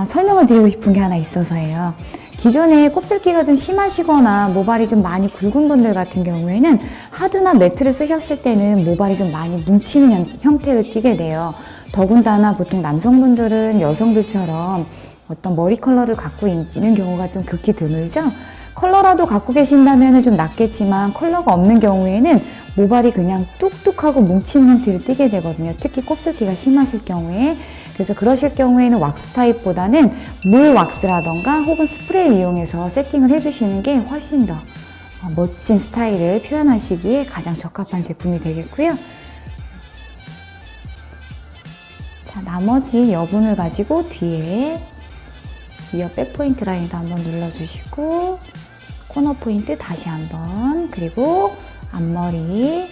설명을 드리고 싶은 게 하나 있어서예요. 기존에 곱슬기가 좀 심하시거나 모발이 좀 많이 굵은 분들 같은 경우에는 하드나 매트를 쓰셨을 때는 모발이 좀 많이 뭉치는 형태를 띠게 돼요. 더군다나 보통 남성분들은 여성들처럼 어떤 머리 컬러를 갖고 있는 경우가 좀 극히 드물죠? 컬러라도 갖고 계신다면 좀 낫겠지만 컬러가 없는 경우에는 모발이 그냥 뚝뚝하고 뭉치는 형태를 띠게 되거든요. 특히 곱슬기가 심하실 경우에. 그래서 그러실 경우에는 왁스 타입보다는 물 왁스라던가 혹은 스프레이를 이용해서 세팅을 해주시는 게 훨씬 더 멋진 스타일을 표현하시기에 가장 적합한 제품이 되겠고요. 자, 나머지 여분을 가지고 뒤에 위어 백포인트 라인도 한번 눌러주시고 코너 포인트 다시 한번, 그리고 앞머리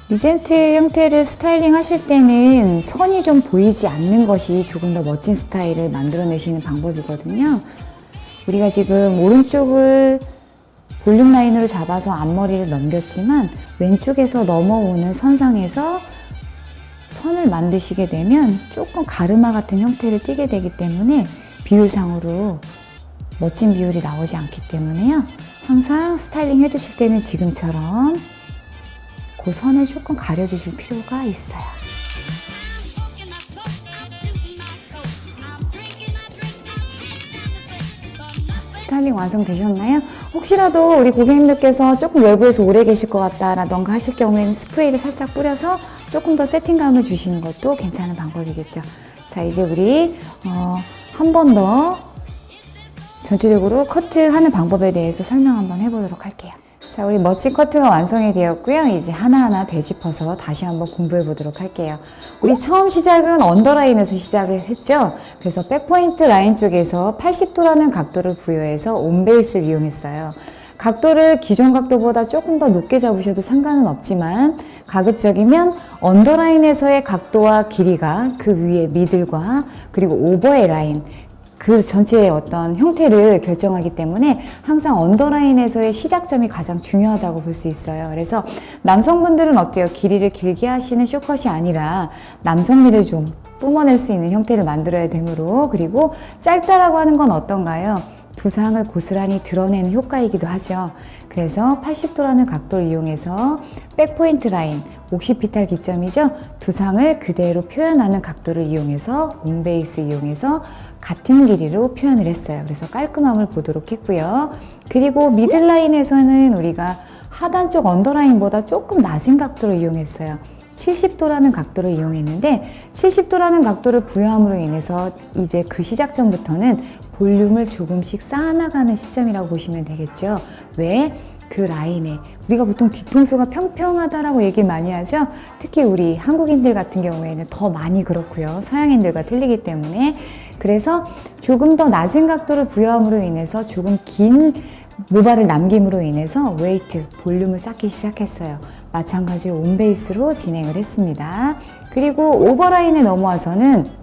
리젠트 형태를 스타일링 하실 때는 선이 좀 보이지 않는 것이 조금 더 멋진 스타일을 만들어내시는 방법이거든요. 우리가 지금 오른쪽을 볼륨 라인으로 잡아서 앞머리를 넘겼지만 왼쪽에서 넘어오는 선상에서 선을 만드시게 되면 조금 가르마 같은 형태를 띠게 되기 때문에 비율상으로 멋진 비율이 나오지 않기 때문에요. 항상 스타일링 해주실 때는 지금처럼 그 선을 조금 가려주실 필요가 있어요. 스타일링 완성되셨나요? 혹시라도 우리 고객님들께서 조금 외부에서 오래 계실 것 같다라던가 하실 경우에는 스프레이를 살짝 뿌려서 조금 더 세팅감을 주시는 것도 괜찮은 방법이겠죠. 자, 이제 우리 한 번 더 전체적으로 커트하는 방법에 대해서 설명 한번 해보도록 할게요. 자, 우리 멋진 커트가 완성이 되었고요. 이제 하나하나 되짚어서 다시 한번 공부해 보도록 할게요. 우리 처음 시작은 언더라인에서 시작을 했죠. 그래서 백포인트 라인 쪽에서 80도라는 각도를 부여해서 온베이스를 이용했어요. 각도를 기존 각도보다 조금 더 높게 잡으셔도 상관은 없지만 가급적이면 언더라인에서의 각도와 길이가 그 위에 미들과 그리고 오버의 라인, 그 전체의 어떤 형태를 결정하기 때문에 항상 언더라인에서의 시작점이 가장 중요하다고 볼 수 있어요. 그래서 남성분들은 어때요? 길이를 길게 하시는 쇼컷이 아니라 남성미를 좀 뿜어낼 수 있는 형태를 만들어야 되므로, 그리고 짧다라고 하는 건 어떤가요? 두상을 고스란히 드러내는 효과이기도 하죠. 그래서 80도라는 각도를 이용해서 백포인트 라인, 옥시피탈 기점이죠. 두상을 그대로 표현하는 각도를 이용해서 온베이스 이용해서 같은 길이로 표현을 했어요. 그래서 깔끔함을 보도록 했고요. 그리고 미들라인에서는 우리가 하단 쪽 언더라인보다 조금 낮은 각도를 이용했어요. 70도라는 각도를 이용했는데 70도라는 각도를 부여함으로 인해서 이제 그 시작점부터는 볼륨을 조금씩 쌓아나가는 시점이라고 보시면 되겠죠. 왜? 그 라인에 우리가 보통 뒤통수가 평평하다라고 얘기 많이 하죠. 특히 우리 한국인들 같은 경우에는 더 많이 그렇고요. 서양인들과 틀리기 때문에. 그래서 조금 더 낮은 각도를 부여함으로 인해서 조금 긴 모발을 남김으로 인해서 웨이트, 볼륨을 쌓기 시작했어요. 마찬가지로 온베이스로 진행을 했습니다. 그리고 오버라인에 넘어와서는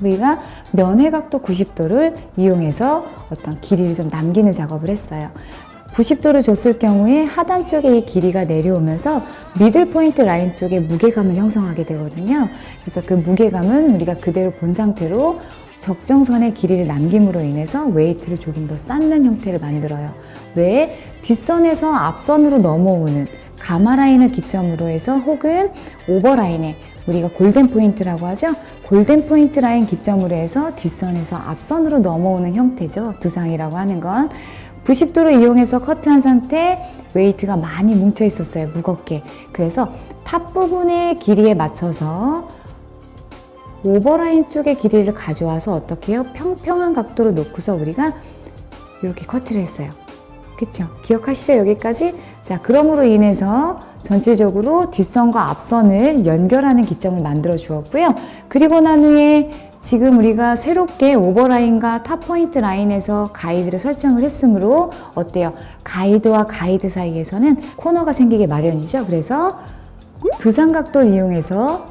우리가 면회각도 90도를 이용해서 어떤 길이를 좀 남기는 작업을 했어요. 90도를 줬을 경우에 하단 쪽에 이 길이가 내려오면서 미들 포인트 라인 쪽에 무게감을 형성하게 되거든요. 그래서 그 무게감은 우리가 그대로 본 상태로 적정선의 길이를 남김으로 인해서 웨이트를 조금 더 쌓는 형태를 만들어요. 왜? 뒷선에서 앞선으로 넘어오는 가마 라인을 기점으로 해서 혹은 오버라인에 우리가 골든 포인트라고 하죠. 골든 포인트 라인 기점으로 해서 뒷선에서 앞선으로 넘어오는 형태죠. 두상이라고 하는 건 90도를 이용해서 커트한 상태, 웨이트가 많이 뭉쳐 있었어요. 무겁게. 그래서 탑 부분의 길이에 맞춰서 오버라인 쪽의 길이를 가져와서 어떻게 해요? 평평한 각도로 놓고서 우리가 이렇게 커트를 했어요. 그쵸? 기억하시죠? 여기까지? 자, 그럼으로 인해서 전체적으로 뒷선과 앞선을 연결하는 기점을 만들어 주었고요. 그리고 난 후에 지금 우리가 새롭게 오버라인과 탑 포인트 라인에서 가이드를 설정을 했으므로 어때요? 가이드와 가이드 사이에서는 코너가 생기게 마련이죠. 그래서 두상각도를 이용해서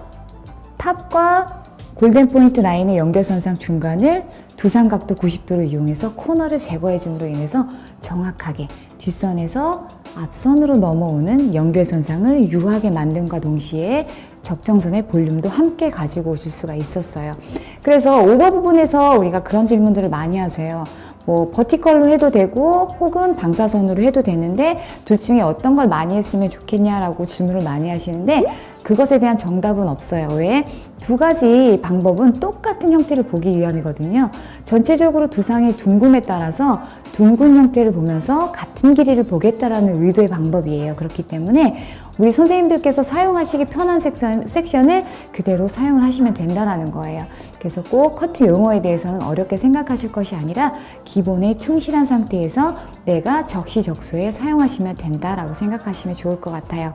탑과 골든 포인트 라인의 연결선상 중간을 두상각도 90도를 이용해서 코너를 제거해 줌으로 인해서 정확하게 뒷선에서 앞선으로 넘어오는 연결선상을 유하게 만듦과 동시에 적정선의 볼륨도 함께 가지고 오실 수가 있었어요. 그래서 오버 부분에서 우리가 그런 질문들을 많이 하세요. 뭐 버티컬로 해도 되고 혹은 방사선으로 해도 되는데 둘 중에 어떤 걸 많이 했으면 좋겠냐라고 질문을 많이 하시는데 그것에 대한 정답은 없어요. 왜? 두 가지 방법은 똑같은 형태를 보기 위함이거든요. 전체적으로 두상의 둥금에 따라서 둥근 형태를 보면서 같은 길이를 보겠다라는 의도의 방법이에요. 그렇기 때문에 우리 선생님들께서 사용하시기 편한 섹션을 그대로 사용을 하시면 된다는 거예요. 그래서 꼭 커트 용어에 대해서는 어렵게 생각하실 것이 아니라 기본에 충실한 상태에서 내가 적시적소에 사용하시면 된다라고 생각하시면 좋을 것 같아요.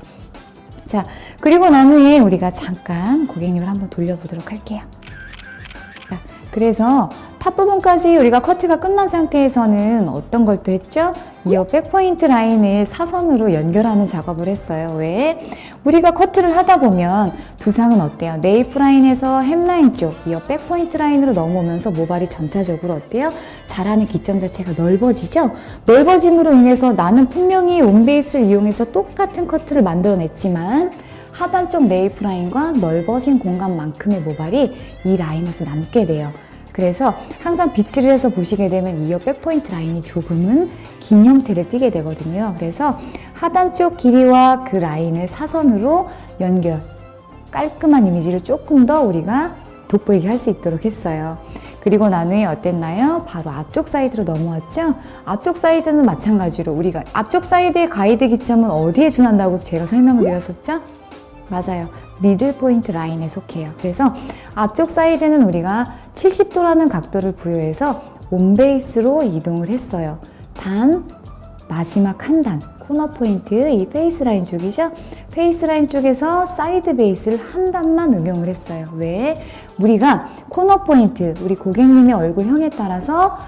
자, 그리고 난 후에 우리가 잠깐 고객님을 한번 돌려보도록 할게요. 자, 그래서 탑 부분까지 우리가 커트가 끝난 상태에서는 어떤 걸 또 했죠? 이어 백포인트 라인을 사선으로 연결하는 작업을 했어요. 왜? 우리가 커트를 하다 보면 두상은 어때요? 네이프 라인에서 햄라인 쪽, 이어 백포인트 라인으로 넘어오면서 모발이 점차적으로 어때요? 자라는 기점 자체가 넓어지죠? 넓어짐으로 인해서 나는 분명히 온베이스를 이용해서 똑같은 커트를 만들어냈지만 하단 쪽 네이프 라인과 넓어진 공간만큼의 모발이 이 라인에서 남게 돼요. 그래서 항상 빗질을 해서 보시게 되면 이어 백포인트 라인이 조금은 긴 형태를 띠게 되거든요. 그래서 하단 쪽 길이와 그 라인을 사선으로 연결, 깔끔한 이미지를 조금 더 우리가 돋보이게 할 수 있도록 했어요. 그리고 난 후에 어땠나요? 바로 앞쪽 사이드로 넘어왔죠? 앞쪽 사이드는 마찬가지로 우리가 앞쪽 사이드의 가이드 기점은 어디에 준한다고 제가 설명을 드렸었죠? 맞아요. 미들 포인트 라인에 속해요. 그래서 앞쪽 사이드는 우리가 70도라는 각도를 부여해서 온베이스로 이동을 했어요. 단 마지막 한 단, 코너 포인트, 이 페이스 라인 쪽이죠? 페이스 라인 쪽에서 사이드 베이스를 한 단만 응용을 했어요. 왜? 우리가 코너 포인트, 우리 고객님의 얼굴형에 따라서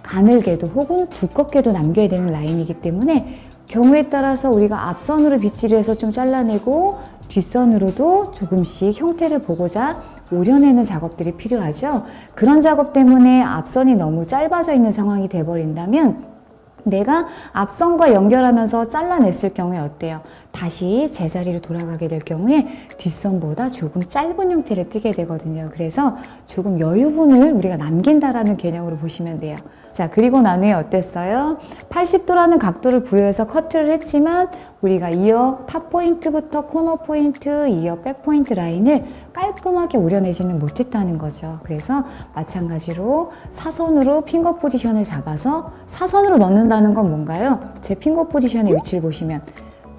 가늘게도 혹은 두껍게도 남겨야 되는 라인이기 때문에 경우에 따라서 우리가 앞선으로 빗질을 해서 좀 잘라내고 뒷선으로도 조금씩 형태를 보고자 오려내는 작업들이 필요하죠. 그런 작업 때문에 앞선이 너무 짧아져 있는 상황이 돼버린다면 내가 앞선과 연결하면서 잘라냈을 경우에 어때요? 다시 제자리로 돌아가게 될 경우에 뒷선보다 조금 짧은 형태를 띠게 되거든요. 그래서 조금 여유분을 우리가 남긴다라는 개념으로 보시면 돼요. 자, 그리고 난 후에 어땠어요? 80도라는 각도를 부여해서 커트를 했지만 우리가 이어 탑 포인트부터 코너 포인트, 이어 백 포인트 라인을 깔끔하게 오려내지는 못했다는 거죠. 그래서 마찬가지로 사선으로 핑거 포지션을 잡아서 사선으로 넣는다는 건 뭔가요? 제 핑거 포지션의 위치를 보시면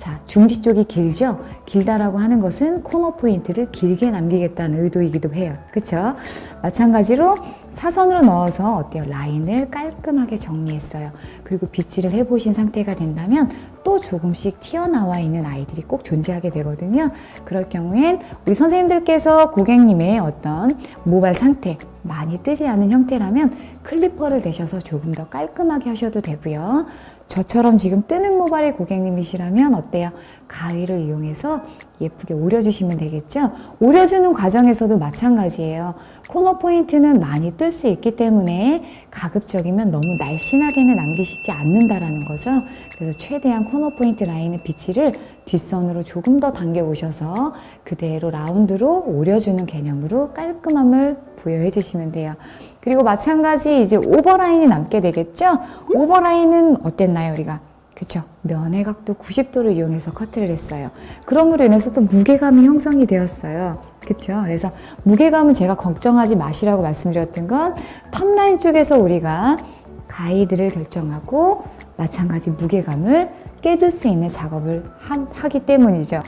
자, 중지 쪽이 길죠? 길다라고 하는 것은 코너 포인트를 길게 남기겠다는 의도이기도 해요. 그쵸? 마찬가지로 사선으로 넣어서 어때요? 라인을 깔끔하게 정리했어요. 그리고 빗질을 해보신 상태가 된다면 또 조금씩 튀어나와 있는 아이들이 꼭 존재하게 되거든요. 그럴 경우엔 우리 선생님들께서 고객님의 어떤 모발 상태, 많이 뜨지 않은 형태라면 클리퍼를 대셔서 조금 더 깔끔하게 하셔도 되고요. 저처럼 지금 뜨는 모발의 고객님이시라면 어때요? 가위를 이용해서 예쁘게 오려주시면 되겠죠? 오려주는 과정에서도 마찬가지예요. 코너 포인트는 많이 뜰 수 있기 때문에 가급적이면 너무 날씬하게는 남기시지 않는다라는 거죠. 그래서 최대한 코너 포인트 라인의 빗질을 뒷선으로 조금 더 당겨 오셔서 그대로 라운드로 오려주는 개념으로 깔끔함을 부여해 주시면 돼요. 그리고 마찬가지 이제 오버라인이 남게 되겠죠? 오버라인은 어땠나요, 우리가? 그쵸? 면의 각도 90도를 이용해서 커트를 했어요. 그럼으로 인해서 또 무게감이 형성이 되었어요. 그쵸? 그래서 무게감은 제가 걱정하지 마시라고 말씀드렸던 건 탑라인 쪽에서 우리가 가이드를 결정하고 마찬가지 무게감을 깨줄 수 있는 작업을 하기 때문이죠.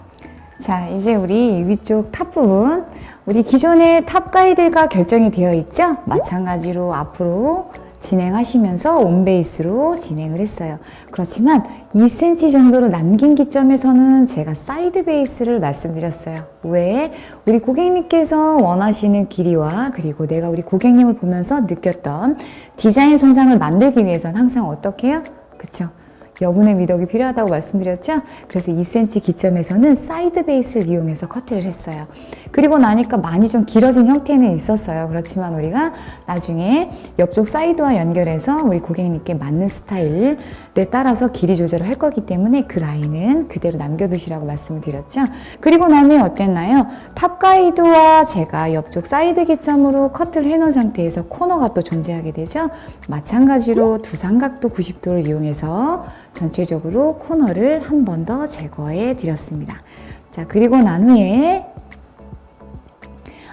자, 이제 우리 위쪽 탑 부분, 우리 기존의 탑 가이드가 결정이 되어 있죠? 마찬가지로 앞으로 진행하시면서 온베이스로 진행을 했어요. 그렇지만 2cm 정도로 남긴 기점에서는 제가 사이드 베이스를 말씀드렸어요. 왜? 우리 고객님께서 원하시는 길이와 그리고 내가 우리 고객님을 보면서 느꼈던 디자인 선상을 만들기 위해서는 항상 어떻게 해요? 그쵸? 여분의 미덕이 필요하다고 말씀드렸죠? 그래서 2cm 기점에서는 사이드 베이스를 이용해서 커트를 했어요. 그리고 나니까 많이 좀 길어진 형태는 있었어요. 그렇지만 우리가 나중에 옆쪽 사이드와 연결해서 우리 고객님께 맞는 스타일에 따라서 길이 조절을 할 거기 때문에 그 라인은 그대로 남겨두시라고 말씀을 드렸죠. 그리고 나는 어땠나요? 탑 가이드와 제가 옆쪽 사이드 기점으로 커트를 해놓은 상태에서 코너가 또 존재하게 되죠. 마찬가지로 두 삼각도 90도를 이용해서 전체적으로 코너를 한 번 더 제거해 드렸습니다. 자, 그리고 난 후에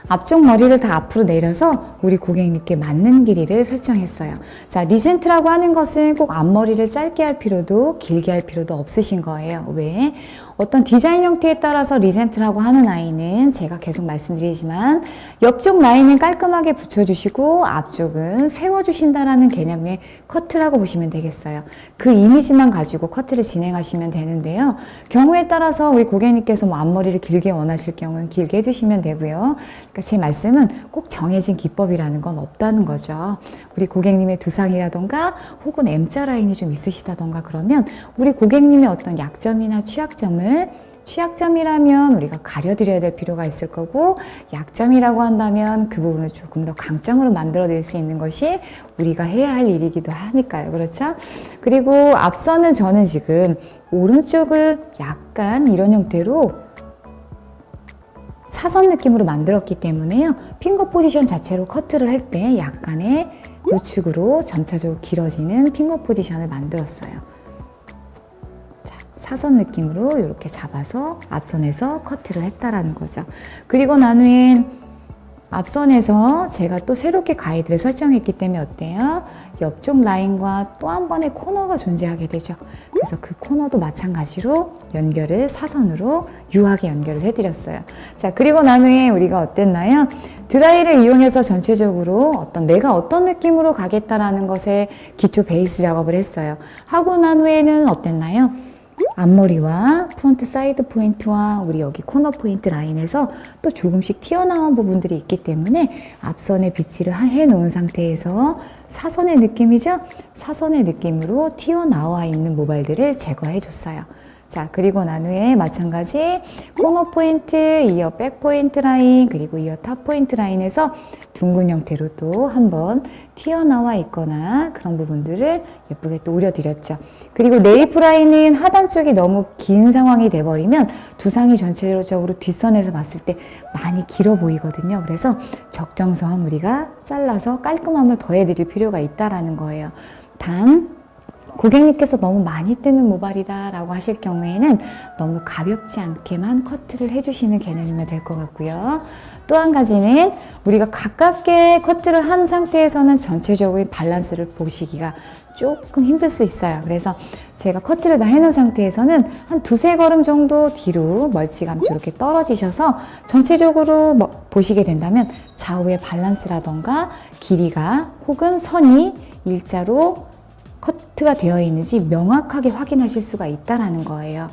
앞쪽 머리를 다 앞으로 내려서 우리 고객님께 맞는 길이를 설정했어요. 자, 리젠트라고 하는 것은 꼭 앞머리를 짧게 할 필요도 길게 할 필요도 없으신 거예요. 왜? 어떤 디자인 형태에 따라서 리젠트라고 하는 아이는 제가 계속 말씀드리지만 옆쪽 라인은 깔끔하게 붙여주시고 앞쪽은 세워주신다라는 개념의 커트라고 보시면 되겠어요. 그 이미지만 가지고 커트를 진행하시면 되는데요. 경우에 따라서 우리 고객님께서 뭐 앞머리를 길게 원하실 경우는 길게 해주시면 되고요. 그러니까 제 말씀은 꼭 정해진 기법이라는 건 없다는 거죠. 우리 고객님의 두상이라던가 혹은 M자 라인이 좀 있으시다던가 그러면 우리 고객님의 어떤 약점이나 취약점이라면 우리가 가려드려야 될 필요가 있을 거고 약점이라고 한다면 그 부분을 조금 더 강점으로 만들어 드릴 수 있는 것이 우리가 해야 할 일이기도 하니까요. 그렇죠? 그리고 앞서는 저는 지금 오른쪽을 약간 이런 형태로 사선 느낌으로 만들었기 때문에요. 핑거 포지션 자체로 커트를 할 때 약간의 우측으로 점차적으로 길어지는 핑거 포지션을 만들었어요. 자, 사선 느낌으로 이렇게 잡아서 앞선에서 커트를 했다라는 거죠. 그리고 난 후엔 앞선에서 제가 또 새롭게 가이드를 설정했기 때문에 어때요? 옆쪽 라인과 또 한 번의 코너가 존재하게 되죠. 그래서 그 코너도 마찬가지로 연결을 사선으로 유하게 연결을 해드렸어요. 자, 그리고 난 후에 우리가 어땠나요? 드라이를 이용해서 전체적으로 내가 어떤 느낌으로 가겠다라는 것에 기초 베이스 작업을 했어요. 하고 난 후에는 어땠나요? 앞머리와 프론트 사이드 포인트와 우리 여기 코너 포인트 라인에서 또 조금씩 튀어나온 부분들이 있기 때문에 앞선에 빗질을 해놓은 상태에서 사선의 느낌이죠? 사선의 느낌으로 튀어나와 있는 모발들을 제거해 줬어요. 자, 그리고 난 후에 마찬가지 코너 포인트, 이어 백 포인트 라인, 그리고 이어 탑 포인트 라인에서 둥근 형태로 또 한번 튀어나와 있거나 그런 부분들을 예쁘게 또 오려드렸죠. 그리고 네이프 라인은 하단 쪽이 너무 긴 상황이 돼버리면 두상이 전체적으로 뒷선에서 봤을 때 많이 길어 보이거든요. 그래서 적정선 우리가 잘라서 깔끔함을 더해드릴 필요가 있다라는 거예요. 단 고객님께서 너무 많이 뜨는 모발이다 라고 하실 경우에는 너무 가볍지 않게만 커트를 해주시는 개념이면 될 것 같고요. 또 한 가지는 우리가 가깝게 커트를 한 상태에서는 전체적인 밸런스를 보시기가 조금 힘들 수 있어요. 그래서 제가 커트를 다 해놓은 상태에서는 한 두세 걸음 정도 뒤로 멀찌감치 이렇게 떨어지셔서 전체적으로 보시게 된다면 좌우의 밸런스라던가 길이가 혹은 선이 일자로 커트가 되어 있는지 명확하게 확인하실 수가 있다라는 거예요.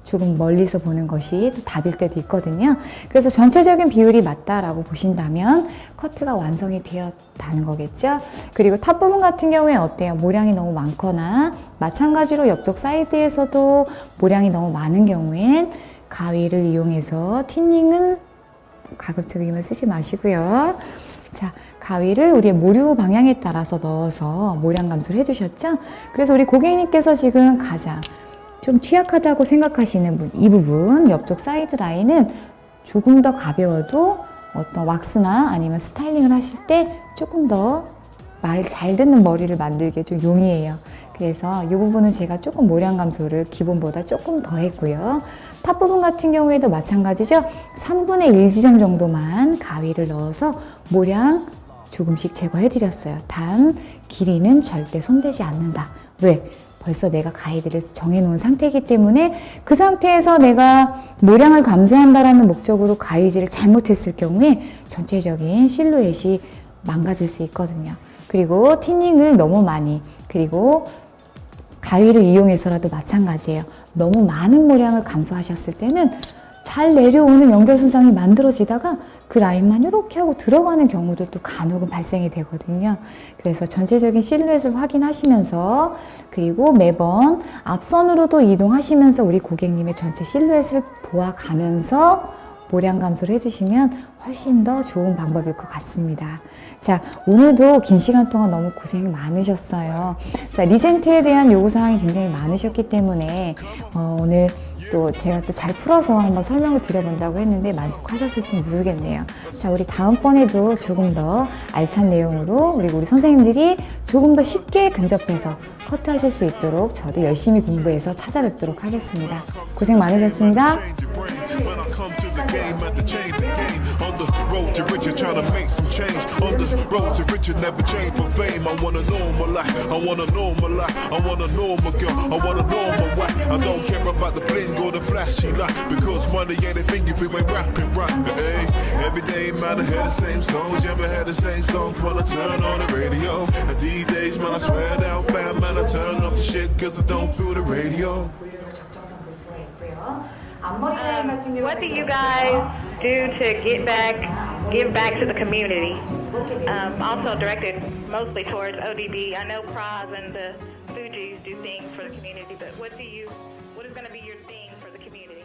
조금 멀리서 보는 것이 또 답일 때도 있거든요. 그래서 전체적인 비율이 맞다라고 보신다면 커트가 완성이 되었다는 거겠죠. 그리고 탑 부분 같은 경우에 어때요? 모량이 너무 많거나 마찬가지로 옆쪽 사이드에서도 모량이 너무 많은 경우엔 가위를 이용해서 틴닝은 가급적이면 쓰지 마시고요. 자, 가위를 우리의 모류 방향에 따라서 넣어서 모량 감소를 해주셨죠? 그래서 우리 고객님께서 지금 가장 좀 취약하다고 생각하시는 분, 이 부분 옆쪽 사이드 라인은 조금 더 가벼워도 어떤 왁스나 아니면 스타일링을 하실 때 조금 더 말을 잘 듣는 머리를 만들기에 좀 용이해요. 그래서 이 부분은 제가 조금 모량 감소를 기본보다 조금 더 했고요. 탑 부분 같은 경우에도 마찬가지죠. 3분의 1 지점 정도만 가위를 넣어서 모량 조금씩 제거해 드렸어요. 단 길이는 절대 손대지 않는다. 왜? 벌써 내가 가이드를 정해놓은 상태이기 때문에 그 상태에서 내가 모량을 감소한다라는 목적으로 가위질을 잘못했을 경우에 전체적인 실루엣이 망가질 수 있거든요. 그리고 틴닝을 너무 많이, 그리고 가위를 이용해서라도 마찬가지예요. 너무 많은 모량을 감소하셨을 때는 잘 내려오는 연결선상이 만들어지다가 그 라인만 이렇게 하고 들어가는 경우도 간혹은 발생이 되거든요. 그래서 전체적인 실루엣을 확인하시면서 그리고 매번 앞선으로도 이동하시면서 우리 고객님의 전체 실루엣을 보아가면서 모량 감소를 해주시면 훨씬 더 좋은 방법일 것 같습니다. 자, 오늘도 긴 시간 동안 너무 고생 많으셨어요. 자, 리젠트에 대한 요구사항이 굉장히 많으셨기 때문에 오늘 또 제가 또 잘 풀어서 한번 설명을 드려본다고 했는데 만족하셨을지 모르겠네요. 자, 우리 다음번에도 조금 더 알찬 내용으로 우리 선생님들이 조금 더 쉽게 근접해서 커트하실 수 있도록 저도 열심히 공부해서 찾아뵙도록 하겠습니다. 고생 많으셨습니다. Road to riches, trying to make some change. On the road to riches, never change for fame. I want a normal life. I want a normal life. I want a normal girl. I want a normal wife. I don't care about the bling or the flashy life, because money ain't a thing if you ain't rapping right. Hey, every day, man, I hear the same songs. You ever hear the same songs when I turn on the radio? And these days, man, I swear that bad, man, I turn off the shit cause I don't feel the radio. What do you guys do to give back to the community? Also directed mostly towards ODB. I know Praz and the Fugees do things for the community, but what is going to be your thing for the community?